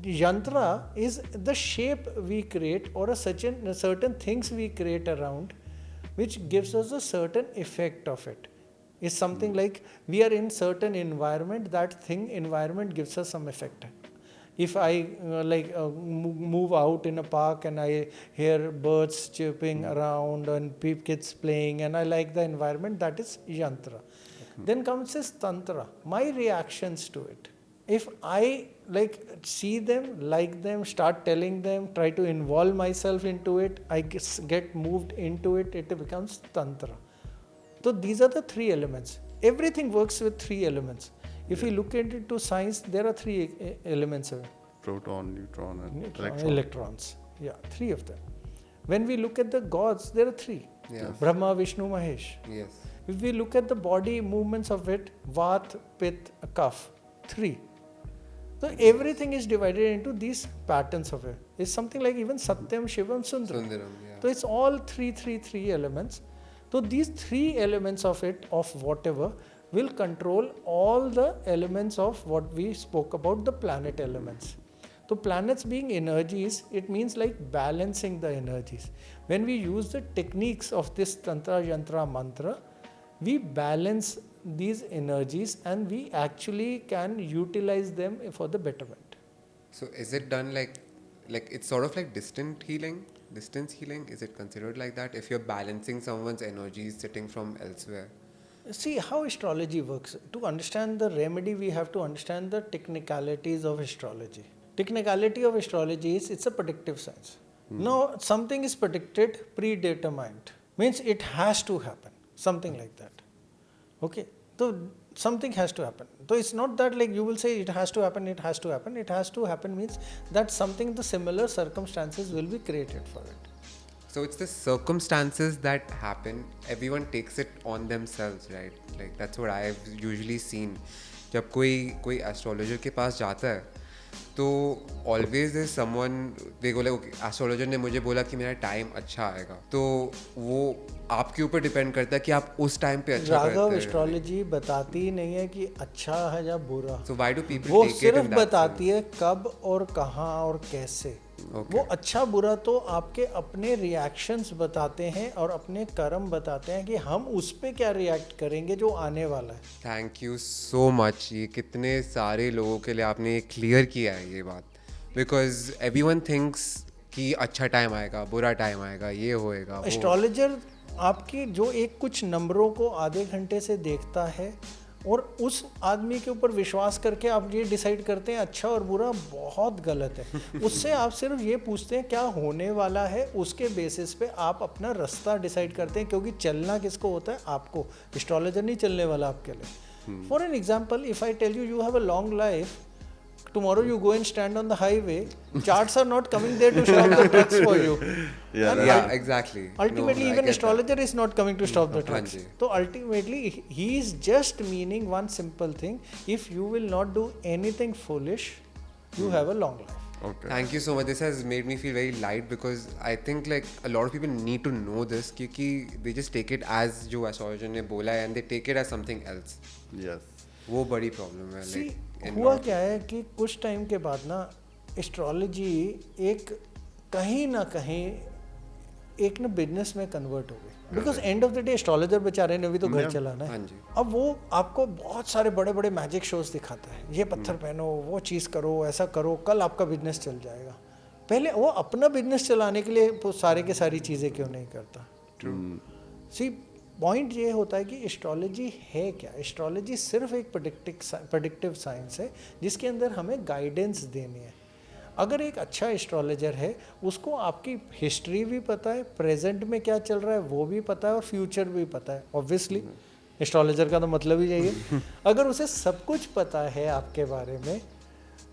Yantra is the shape we create or a certain things we create around, which gives us a certain effect of it. It's something like we are in certain environment, that thing environment gives us some effect. If I move out in a park and I hear birds chirping around and kids playing and I like the environment, that is Yantra. Then comes this Tantra, my reactions to it. If I see them, like them, start telling them, try to involve myself into it, I get moved into it, it becomes Tantra. So these are the 3 elements. Everything works with 3 elements. If you look into science, there are 3 elements of it. Proton, neutron, and Electrons. Yeah, 3 of them. When we look at the gods, there are 3. Yeah. Brahma, Vishnu, Mahesh. Yes. If we look at the body movements of it, Vat, Pit, Kaph, 3. So everything is divided into these patterns of it. It's something like even Satyam, Shivam, Sundaram. Yeah. So it's all 3 elements. So these 3 elements of it, of whatever, will control all the elements of what we spoke about, the planet elements. So planets being energies, it means like balancing the energies. When we use the techniques of this Tantra, Yantra, Mantra, we balance these energies and we actually can utilize them for the betterment. So is it done like it's sort of like distance healing? Is it considered like that if you're balancing someone's energies sitting from elsewhere? See how astrology works. To understand the remedy, we have to understand the technicalities of astrology. Technicality of astrology is it's a predictive science. Now, something is predicted, predetermined. Means it has to happen. Something like that. Okay. So something has to happen. So it's not that like you will say it has to happen, it has to happen. It has to happen means that something, the similar circumstances will be created for it. So it's the circumstances that happen. Everyone takes it on themselves, right? Like that's what I've usually seen. जब कोई astrologer के पास जाता है, तो always is someone they go like astrologer ने मुझे बोला कि मेरा टाइम अच्छा आएगा, तो वो आपके ऊपर डिपेंड करता है कि आप उस टाइम पे अच्छा करते हैं. राघव एस्ट्रोलॉजी बताती ही नहीं है कि अच्छा है या बुरा. So why do people वो take it सिर्फ in that बताती है कब और कहाँ और कैसे. वो अच्छा बुरा तो आपके अपने रिएक्शंस बताते हैं और अपने कर्म बताते हैं कि हम उस पे क्या रिएक्ट करेंगे जो आने वाला है. Thank you so much. ये कितने सारे लोगों के लिए आपने क्लियर किया है ये बात, बिकॉज एवरीवन थिंक्स कि अच्छा टाइम आएगा, बुरा टाइम आएगा, ये होएगा. एस्ट्रोलॉजर आपकी जो एक कुछ नंबरों को आधे घंटे से देखता है और उस आदमी के ऊपर विश्वास करके आप ये डिसाइड करते हैं अच्छा और बुरा, बहुत गलत है. उससे आप सिर्फ ये पूछते हैं क्या होने वाला है, उसके बेसिस पे आप अपना रास्ता डिसाइड करते हैं, क्योंकि चलना किसको होता है? आपको. एस्ट्रोलॉजर नहीं चलने वाला आपके लिए. For an example, if I tell you you have a long life, tomorrow you go and stand on the highway, charts are not coming there to stop the trucks for you. Yeah, exactly. Ultimately, even astrologer is not coming to stop the trucks. So ultimately, he is just meaning one simple thing: if you will not do anything foolish, you have a long life. Okay. Thank you so much. This has made me feel very light, because I think like a lot of people need to know this, क्योंकि they just take it as जो astrologer ने बोला है and they take it as something else. Yes. वो बड़ी problem है. See, हुआ क्या है कि कुछ टाइम के बाद ना एस्ट्रोलॉजी एक कहीं ना कहीं एक ना बिजनेस में कन्वर्ट हो गई. Because end of the day astrologer बेचारे ने भी तो घर चलाना है. अब वो आपको बहुत सारे बड़े बड़े मैजिक शोज दिखाता है, ये पत्थर पहनो, वो चीज़ करो, ऐसा करो, कल आपका बिजनेस चल जाएगा. पहले वो अपना बिजनेस चलाने के लिए वो सारे के सारी चीज़ें क्यों नहीं करता? सी पॉइंट ये होता है कि एस्ट्रोलॉजी है क्या? एस्ट्रोलॉजी सिर्फ एक प्रेडिक्टिव साइंस है जिसके अंदर हमें गाइडेंस देनी है. अगर एक अच्छा एस्ट्रोलॉजर है, उसको आपकी हिस्ट्री भी पता है, प्रेजेंट में क्या चल रहा है वो भी पता है और फ्यूचर भी पता है. ऑब्वियसली एस्ट्रोलॉजर का तो मतलब ही यही है. अगर उसे सब कुछ पता है आपके बारे में,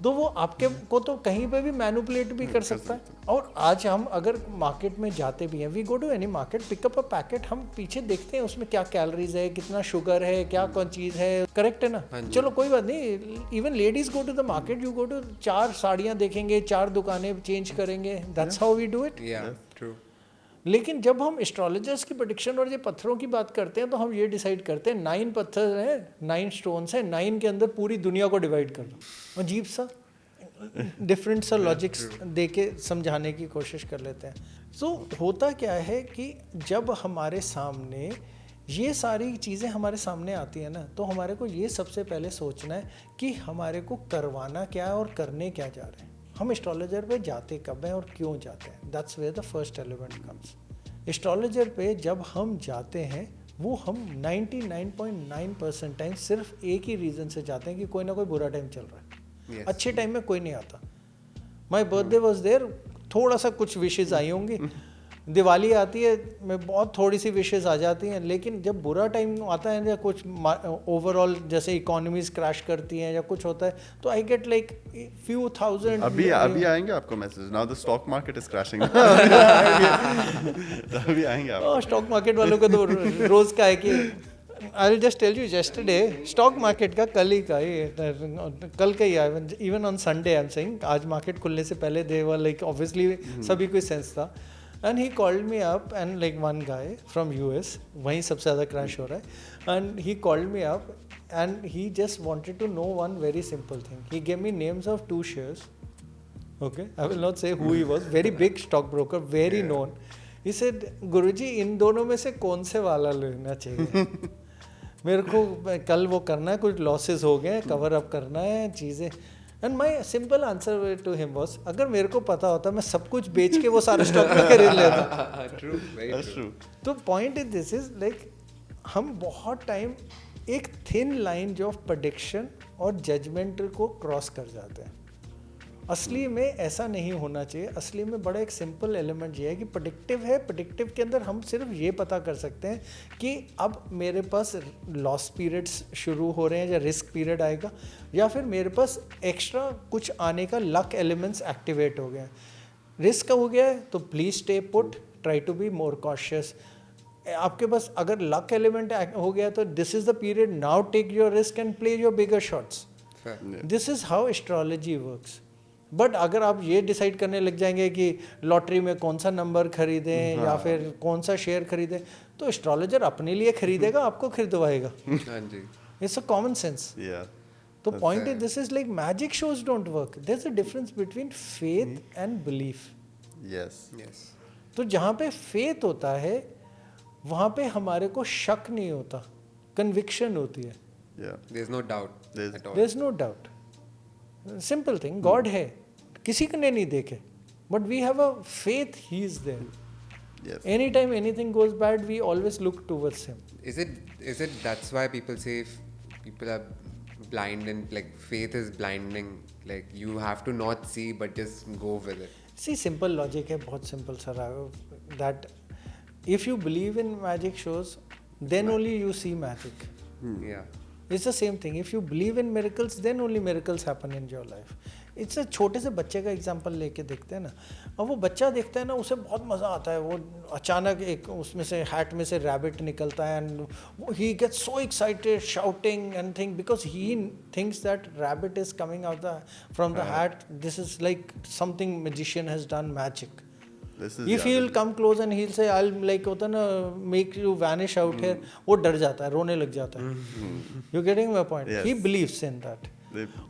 तो वो आपके को तो कहीं पे भी मैनिपुलेट भी कर सकता है. और आज हम अगर मार्केट में जाते भी हैं, we go to any market, pick up a packet, हम पीछे देखते हैं उसमें क्या कैलोरीज है, कितना शुगर है, क्या कौन चीज़ है. करेक्ट है ना? चलो कोई बात नहीं. Even ladies go to the market, you go to 4 साड़ियाँ देखेंगे, 4 दुकानें चेंज करेंगे. That's how we do it. True. लेकिन जब हम एस्ट्रोलॉजर्स की प्रेडिक्शन और ये पत्थरों की बात करते हैं, तो हम ये डिसाइड करते हैं 9 पत्थर हैं, 9 स्टोन्स हैं, 9 के अंदर पूरी दुनिया को डिवाइड कर दो. अजीब सा डिफरेंट सा लॉजिक्स दे के समझाने की कोशिश कर लेते हैं. सो होता क्या है कि जब हमारे सामने ये सारी चीज़ें हमारे सामने आती हैं ना, तो हमारे को ये सबसे पहले सोचना है कि हमारे को करवाना क्या है और करने क्या जा रहे हैं. हम एस्ट्रोलॉजर पे जाते कब हैं और क्यों जाते हैं? That's where the first element comes. Astrologer पे जब हम जाते हैं, वो हम 99.9% टाइम सिर्फ एक ही रीज़न से जाते हैं कि कोई ना कोई बुरा टाइम चल रहा है. अच्छे टाइम में कोई नहीं आता. माई बर्थडे वॉज देयर, थोड़ा सा कुछ विशेज़ आई होंगी. दिवाली आती है, मैं बहुत थोड़ी सी विशेज़ आ जाती हैं. लेकिन जब बुरा टाइम आता है या कुछ ओवरऑल जैसे इकोनॉमीज क्रैश करती हैं या कुछ होता है, तो I get like few thousand. अभी आएंगे आपको message. Now the stock market is crashing. अभी आएंगे आप. स्टॉक मार्केट वालों का तो रोज का है कि I will just tell you, yesterday stock market का कल का ही है. Even on Sunday I am saying, आज मार्केट खुलने से पहले दे वर लाइक ऑब्वियसली सभी कोई सेंस था. And he called me up and like one guy from US, वहीं सबसे ज़्यादा क्रैश हो रहा है. And he called me up and he just wanted to know one very simple thing. He gave me names of 2 shares Okay, I will not say who he was. Very big stockbroker, very known. He said, Guruji, इन दोनों में से कौन से वाला लेना चाहिए? मेरे को कल वो करना है, कुछ लॉसेस हो गए, कवर अप करना है चीज़ें. And my simple answer to him was, अगर मेरे को पता होता मैं सब कुछ बेच के वो सारा स्टॉक में खरीद लेता. True. तो point is this is like हम बहुत टाइम एक थिन लाइन जो ऑफ प्रेडिक्शन और जजमेंट को क्रॉस कर जाते हैं. असली में ऐसा नहीं होना चाहिए. असली में बड़ा एक सिंपल एलिमेंट ये है कि प्रेडिक्टिव है. प्रेडिक्टिव के अंदर हम सिर्फ ये पता कर सकते हैं कि अब मेरे पास लॉस पीरियड्स शुरू हो रहे हैं या रिस्क पीरियड आएगा, या फिर मेरे पास एक्स्ट्रा कुछ आने का लक एलिमेंट्स एक्टिवेट हो गए हैं. रिस्क हो गया है तो please stay put, try to be more cautious. आपके पास अगर लक एलिमेंट हो गया तो this is the period, now take your risk and play your bigger shots. This is how astrology works. But अगर आप ये डिसाइड करने लग जाएंगे कि लॉटरी में कौन सा नंबर खरीदें या फिर कौन सा शेयर खरीदें, तो एस्ट्रोलॉजर अपने लिए खरीदेगा, आपको खरीदवाएगा. It's a common sense. तो point is this is like magic shows don't work. There is a difference between faith and belief. Yes. तो जहाँ पे फेथ होता है वहाँ पे हमारे को शक नहीं होता, कन्विक्शन होती है. There's no doubt at all. There is no doubt. Simple thing, God है, किसी ने नहीं देखे, but we have a faith he is there. Any time anything goes bad we always look towards him. Is it that's why people say people are blind and like faith is blinding, like you have to not see but just go with it. See simple logic है, बहुत simple सा Raghav, that if you believe in magic shows then only you see magic. Yeah. It's the same thing. If you believe in miracles, then only miracles happen in your life. It's a छोटे से बच्चे का example लेके देखते हैं ना. अब वो बच्चा देखता है ना, उसे बहुत मज़ा आता है. वो अचानक एक उसमें से हैट में से रैबिट निकलता है and he gets so excited, shouting and thing because he thinks that rabbit is coming out from the hat. This is like something magician has done magic. If he will come close and he'll say I'll like होता ना make you vanish out here, वो डर जाता है, रोने लग जाता है. You getting my point? He believes in that.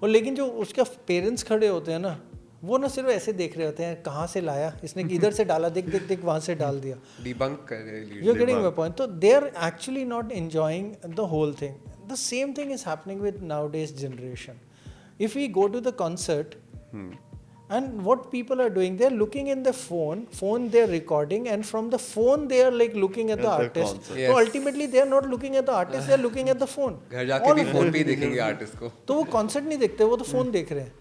और लेकिन जो उसका पेरेंट्स खड़े होते हैं ना, वो ना सिर्फ ऐसे देख रहे होते हैं, कहाँ से लाया इसने, इधर से डाला, देख देख देख वहाँ से डाल दिया. Debunk कर रहे हैं. You're getting my point? So they are actually not enjoying the whole thing. The same thing is happening with nowadays generation. If we go to the concert, and what people are doing, they're looking in the phone they're recording, and from the phone they are like looking at the artist. So ultimately they are not looking at the artist, they are looking at the phone. घर जाके भी phone पे ही देखेंगे artist को. तो वो concert नहीं देखते, वो तो phone देख रहे हैं.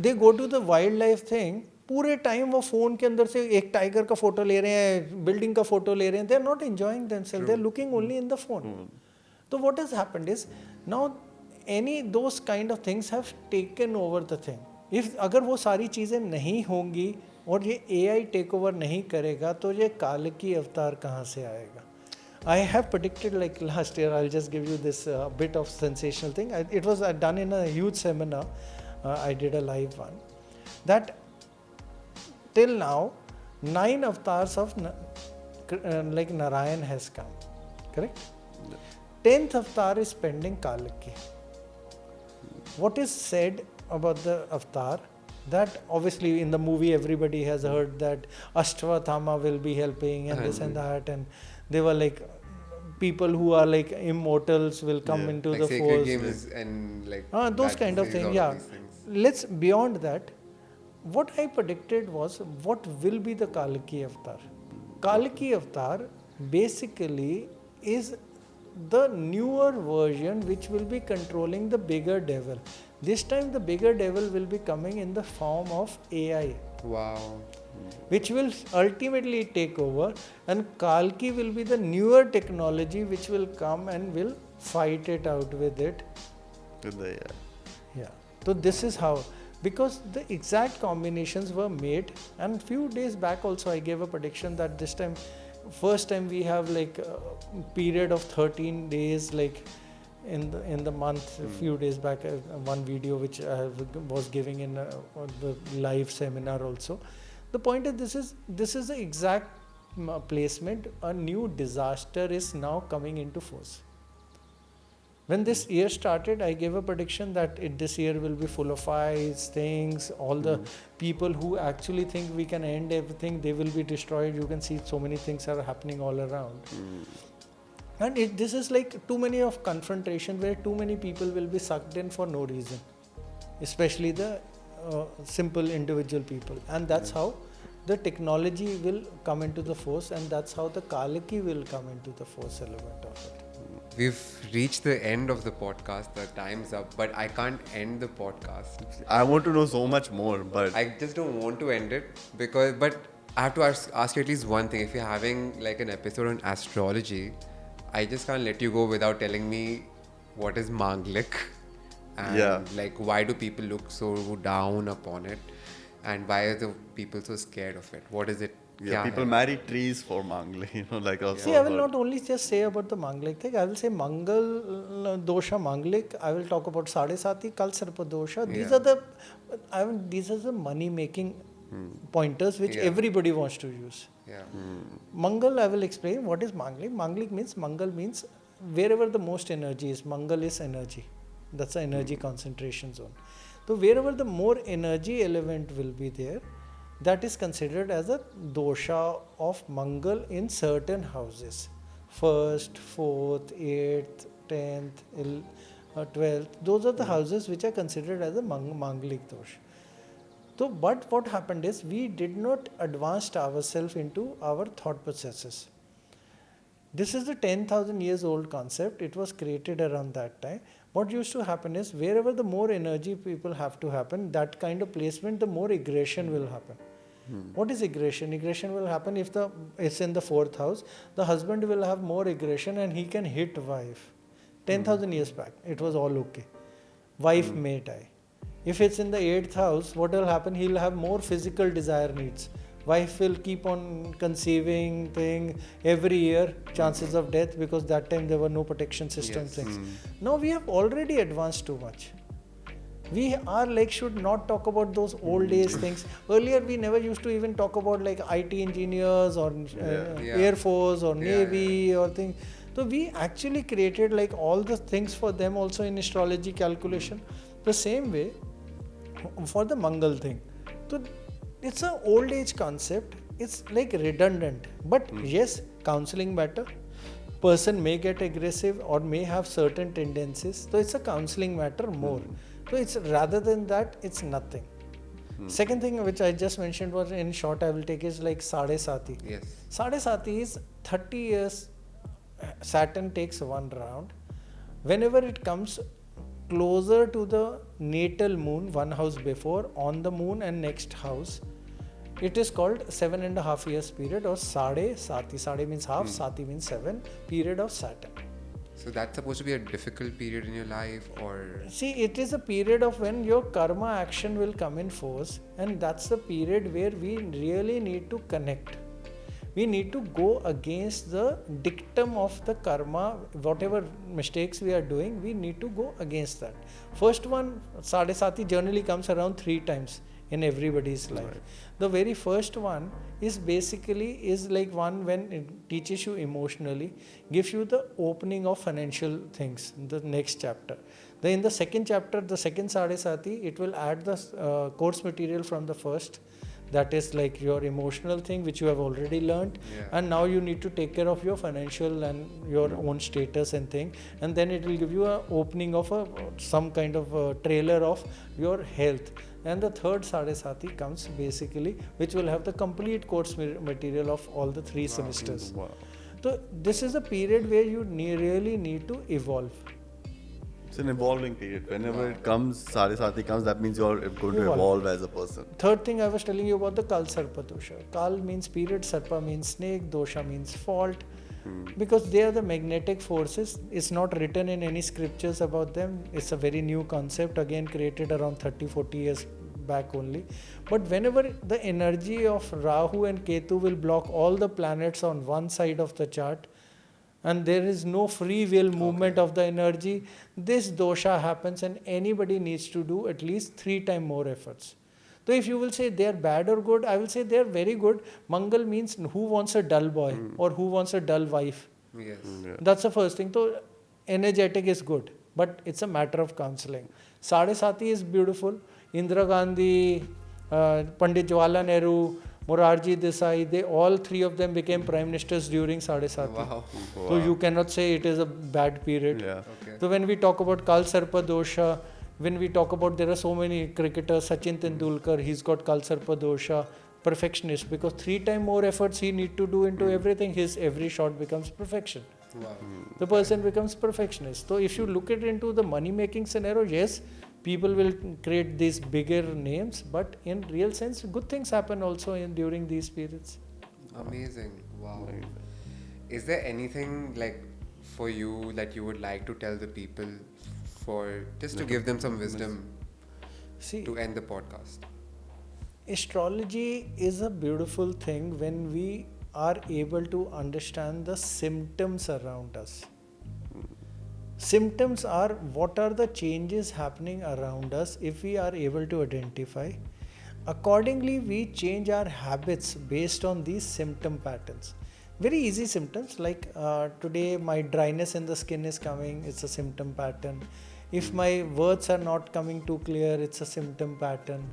They go to the wildlife thing, पूरे टाइम वो फोन के अंदर से एक टाइगर का फोटो ले रहे हैं, बिल्डिंग का फोटो ले रहे हैं. They are not enjoying themselves, they are looking only in the phone. तो what has happened is now any those kind of things have taken over the thing. If अगर वो सारी चीज़ें नहीं होंगी और ये AI टेक ओवर नहीं करेगा तो ये काल की अवतार कहाँ से आएगा? I have predicted like last year, I'll just give you this bit of sensational thing. It was done in a huge seminar. I did a live one. That till now, 9 avatars of like Narayan has come. Correct? 10th avatar is pending Kalaki. What is said about the avatar? That obviously in the movie everybody has heard that Ashwatthama will be helping and this and that, and they were like people who are like immortals will come into like the sacred force. games and like Those kind of things. Yeah. Let's beyond that. What I predicted was what will be the Kalaki avatar. Kalaki avatar basically is the newer version which will be controlling the bigger devil. This time the bigger devil will be coming in the form of AI. Wow. Which will ultimately take over, and Kalki will be the newer technology which will come and will fight it out with it. Yeah. So this is how, because the exact combinations were made, and few days back also I gave a prediction that this time, first time we have like a period of 13 days like in the month. A few days back, one video which I was giving in the live seminar also. The point is this is the exact placement. A new disaster is now coming into force. When this year started, I gave a prediction that this year will be full of fights, things, all the people who actually think we can end everything, they will be destroyed. You can see so many things are happening all around. And this is like too many of confrontation where too many people will be sucked in for no reason, especially the simple individual people. And that's how the technology will come into the force, and that's how the Kaliki will come into the force element of it. We've reached the end of the podcast. The time's up, but I can't end the podcast. I want to know so much more, but I just don't want to end it but I have to ask you at least one thing. If you're having like an episode on astrology, I just can't let you go without telling me what is Mangalik and like why do people look so down upon it, and why are the people so scared of it? What is it? people marry trees for Mangal, like also. See, I will not only just say about the Mangalik thing, I will say Mangal dosha Mangalik, I will talk about Sadesati, Kal Sarpa dosha. These are the money making pointers which everybody wants to use. Mangal, I will explain what is Mangalik. Mangal means wherever the most energy is. Mangal is energy. That's the energy concentration zone. So wherever the more energy element will be there, that is considered as a dosha of Mangal in certain houses. 1st, 4th, 8th, 10th, 12th. Those are the houses which are considered as a Mangalik dosha. So, but what happened is we did not advance ourselves into our thought processes. This is the 10,000 years old concept. It was created around that time. What used to happen is wherever the more energy people have to happen, that kind of placement, the more aggression will happen. What is aggression? Aggression will happen if it's in the 4th house. The husband will have more aggression and he can hit wife. 10,000 years back, it was all okay. Wife may die. If it's in the 8th house, what will happen? He'll have more physical desire needs. Wife will keep on conceiving thing every year, chances of death, because that time there were no protection system things. Now we have already advanced too much. Our legs should not talk about those old age things. Earlier we never used to even talk about like IT engineers or Air Force or Navy or things. So we actually created like all the things for them also in astrology calculation. The same way for the Mangal thing. So it's an old age concept. It's like redundant. But yes, counseling matter. Person may get aggressive or may have certain tendencies. So it's a counseling matter more. So it's rather than that, it's nothing. Second thing which I just mentioned was, in short I will take, is like Sadesati. Yes. Sadesati is 30 years. Saturn takes one round. Whenever it comes closer to the natal moon, one house before, on the moon and next house, it is called 7.5 years period, or Sade Sati. Sade means half, Sati means 7, period of Saturn. So that's supposed to be a difficult period in your life, or? See, it is a period of when your karma action will come in force, and that's the period where we really need to connect. We need to go against the dictum of the karma. Whatever mistakes we are doing, we need to go against that. First one, Sadesati, generally comes around 3 times in everybody's life. Right. The very first one is like one when it teaches you emotionally, gives you the opening of financial things, the next chapter. Then in the second chapter, the second Sadesati, it will add the course material from the first. That is like your emotional thing which you have already learned, and now you need to take care of your financial and your own status and thing, and then it will give you a opening of some kind of a trailer of your health. And the third Sadesati comes basically, which will have the complete course material of all the 3 semesters. So this is a period where you really need to evolve. It's an evolving period. Whenever it comes, Sadesati comes, that means you're going to evolve as a person. Third thing I was telling you about the Kal Sarpa dosha. Kal means period, Sarpa means snake, dosha means fault. Because they are the magnetic forces. It's not written in any scriptures about them. It's a very new concept, again created around 30-40 years back only. But whenever the energy of Rahu and Ketu will block all the planets on one side of the chart, and there is no free will movement of the energy, this dosha happens, and anybody needs to do at least 3 times more efforts. So if you will say they are bad or good, I will say they are very good. Mangal means who wants a dull boy or who wants a dull wife. Yes. That's the first thing. So energetic is good. but it's a matter of counseling. Sade Sati is beautiful. Indira Gandhi, Pandit Jawaharlal Nehru, Morarji Desai, they all three of them became prime ministers during Sade Sati. Wow. So you cannot say it is a bad period. Yeah. Okay. So when we talk about Kal Sarpa Dosha, when we talk about, there are so many cricketers, Sachin Tendulkar, he's got Kal Sarpa Dosha, perfectionist, because 3 times more efforts he need to do into everything, his every shot becomes perfection. Wow. The person becomes perfectionist. So if you look at into the money making scenario, yes, people will create these bigger names, but in real sense, good things happen also during these periods. Amazing. Wow. Is there anything like for you that you would like to tell the people for just to give them some wisdom See, to end the podcast? astrology is a beautiful thing when we are able to understand the symptoms around us. Symptoms are what are the changes happening around us if we are able to identify. Accordingly, we change our habits based on these symptom patterns. Very easy symptoms like today my dryness in the skin is coming, it's a symptom pattern. If my words are not coming too clear, it's a symptom pattern.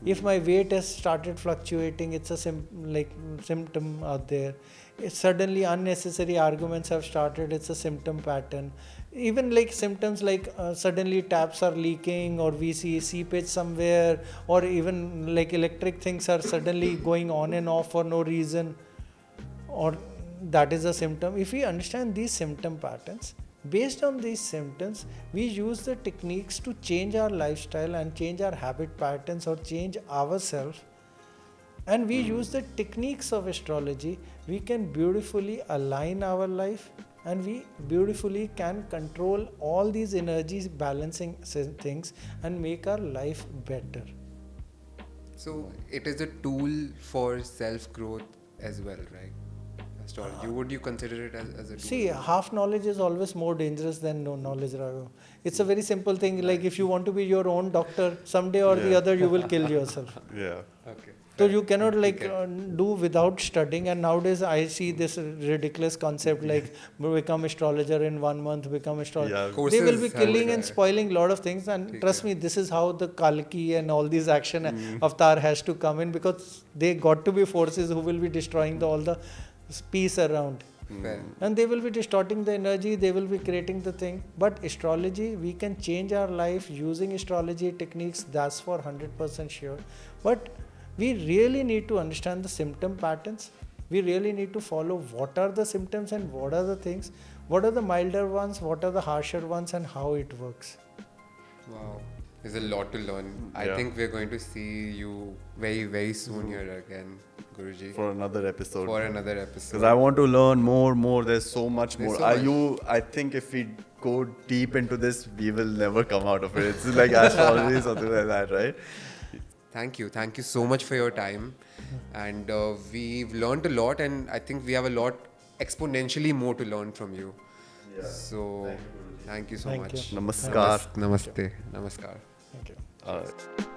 If my weight has started fluctuating, it's a symptom out there. If suddenly unnecessary arguments have started, it's a symptom pattern. Even like symptoms like suddenly taps are leaking, or we see seepage somewhere, or even like electric things are suddenly going on and off for no reason, or that is a symptom. If we understand these symptom patterns, based on these symptoms, we use the techniques to change our lifestyle and change our habit patterns or change ourselves. And we use the techniques of astrology, we can beautifully align our life, and we beautifully can control all these energies balancing things and make our life better. So it is a tool for self-growth as well, right? Astrology. Would you consider it as a tool? See, half knowledge is always more dangerous than no knowledge, Raghav. It's a very simple thing. Like if you want to be your own doctor, someday or the other you will kill yourself. Yeah. Okay. So you cannot do without studying. And nowadays I see this ridiculous concept like become astrologer in 1 month, become astrologer. Yeah. They will be Courses killing have- and spoiling a lot of things. And trust me, this is how the Kalki and all these action avatar has to come in, because they got to be forces who will be destroying all the peace around. Fair. And they will be distorting the energy, they will be creating the thing. But astrology, we can change our life using astrology techniques, that's for 100% sure. But we really need to understand the symptom patterns. We really need to follow what are the symptoms and what are the things, what are the milder ones, what are the harsher ones, and how it works. Wow. There's a lot to learn. I Yeah. think we're going to see you very, very soon here again, Guruji. For another episode. For another episode. Because I want to learn more. There's so much There's more. so much. I think if we go deep into this, we will never come out of it. It's like astrology, something like that, right? Thank you. Thank you so much for your time. And we've learned a lot, and I think we have a lot exponentially more to learn from you. Yeah. So, thank you so Thank much. you. Namaskar. Namaste. Namaskar. Thank you. All right.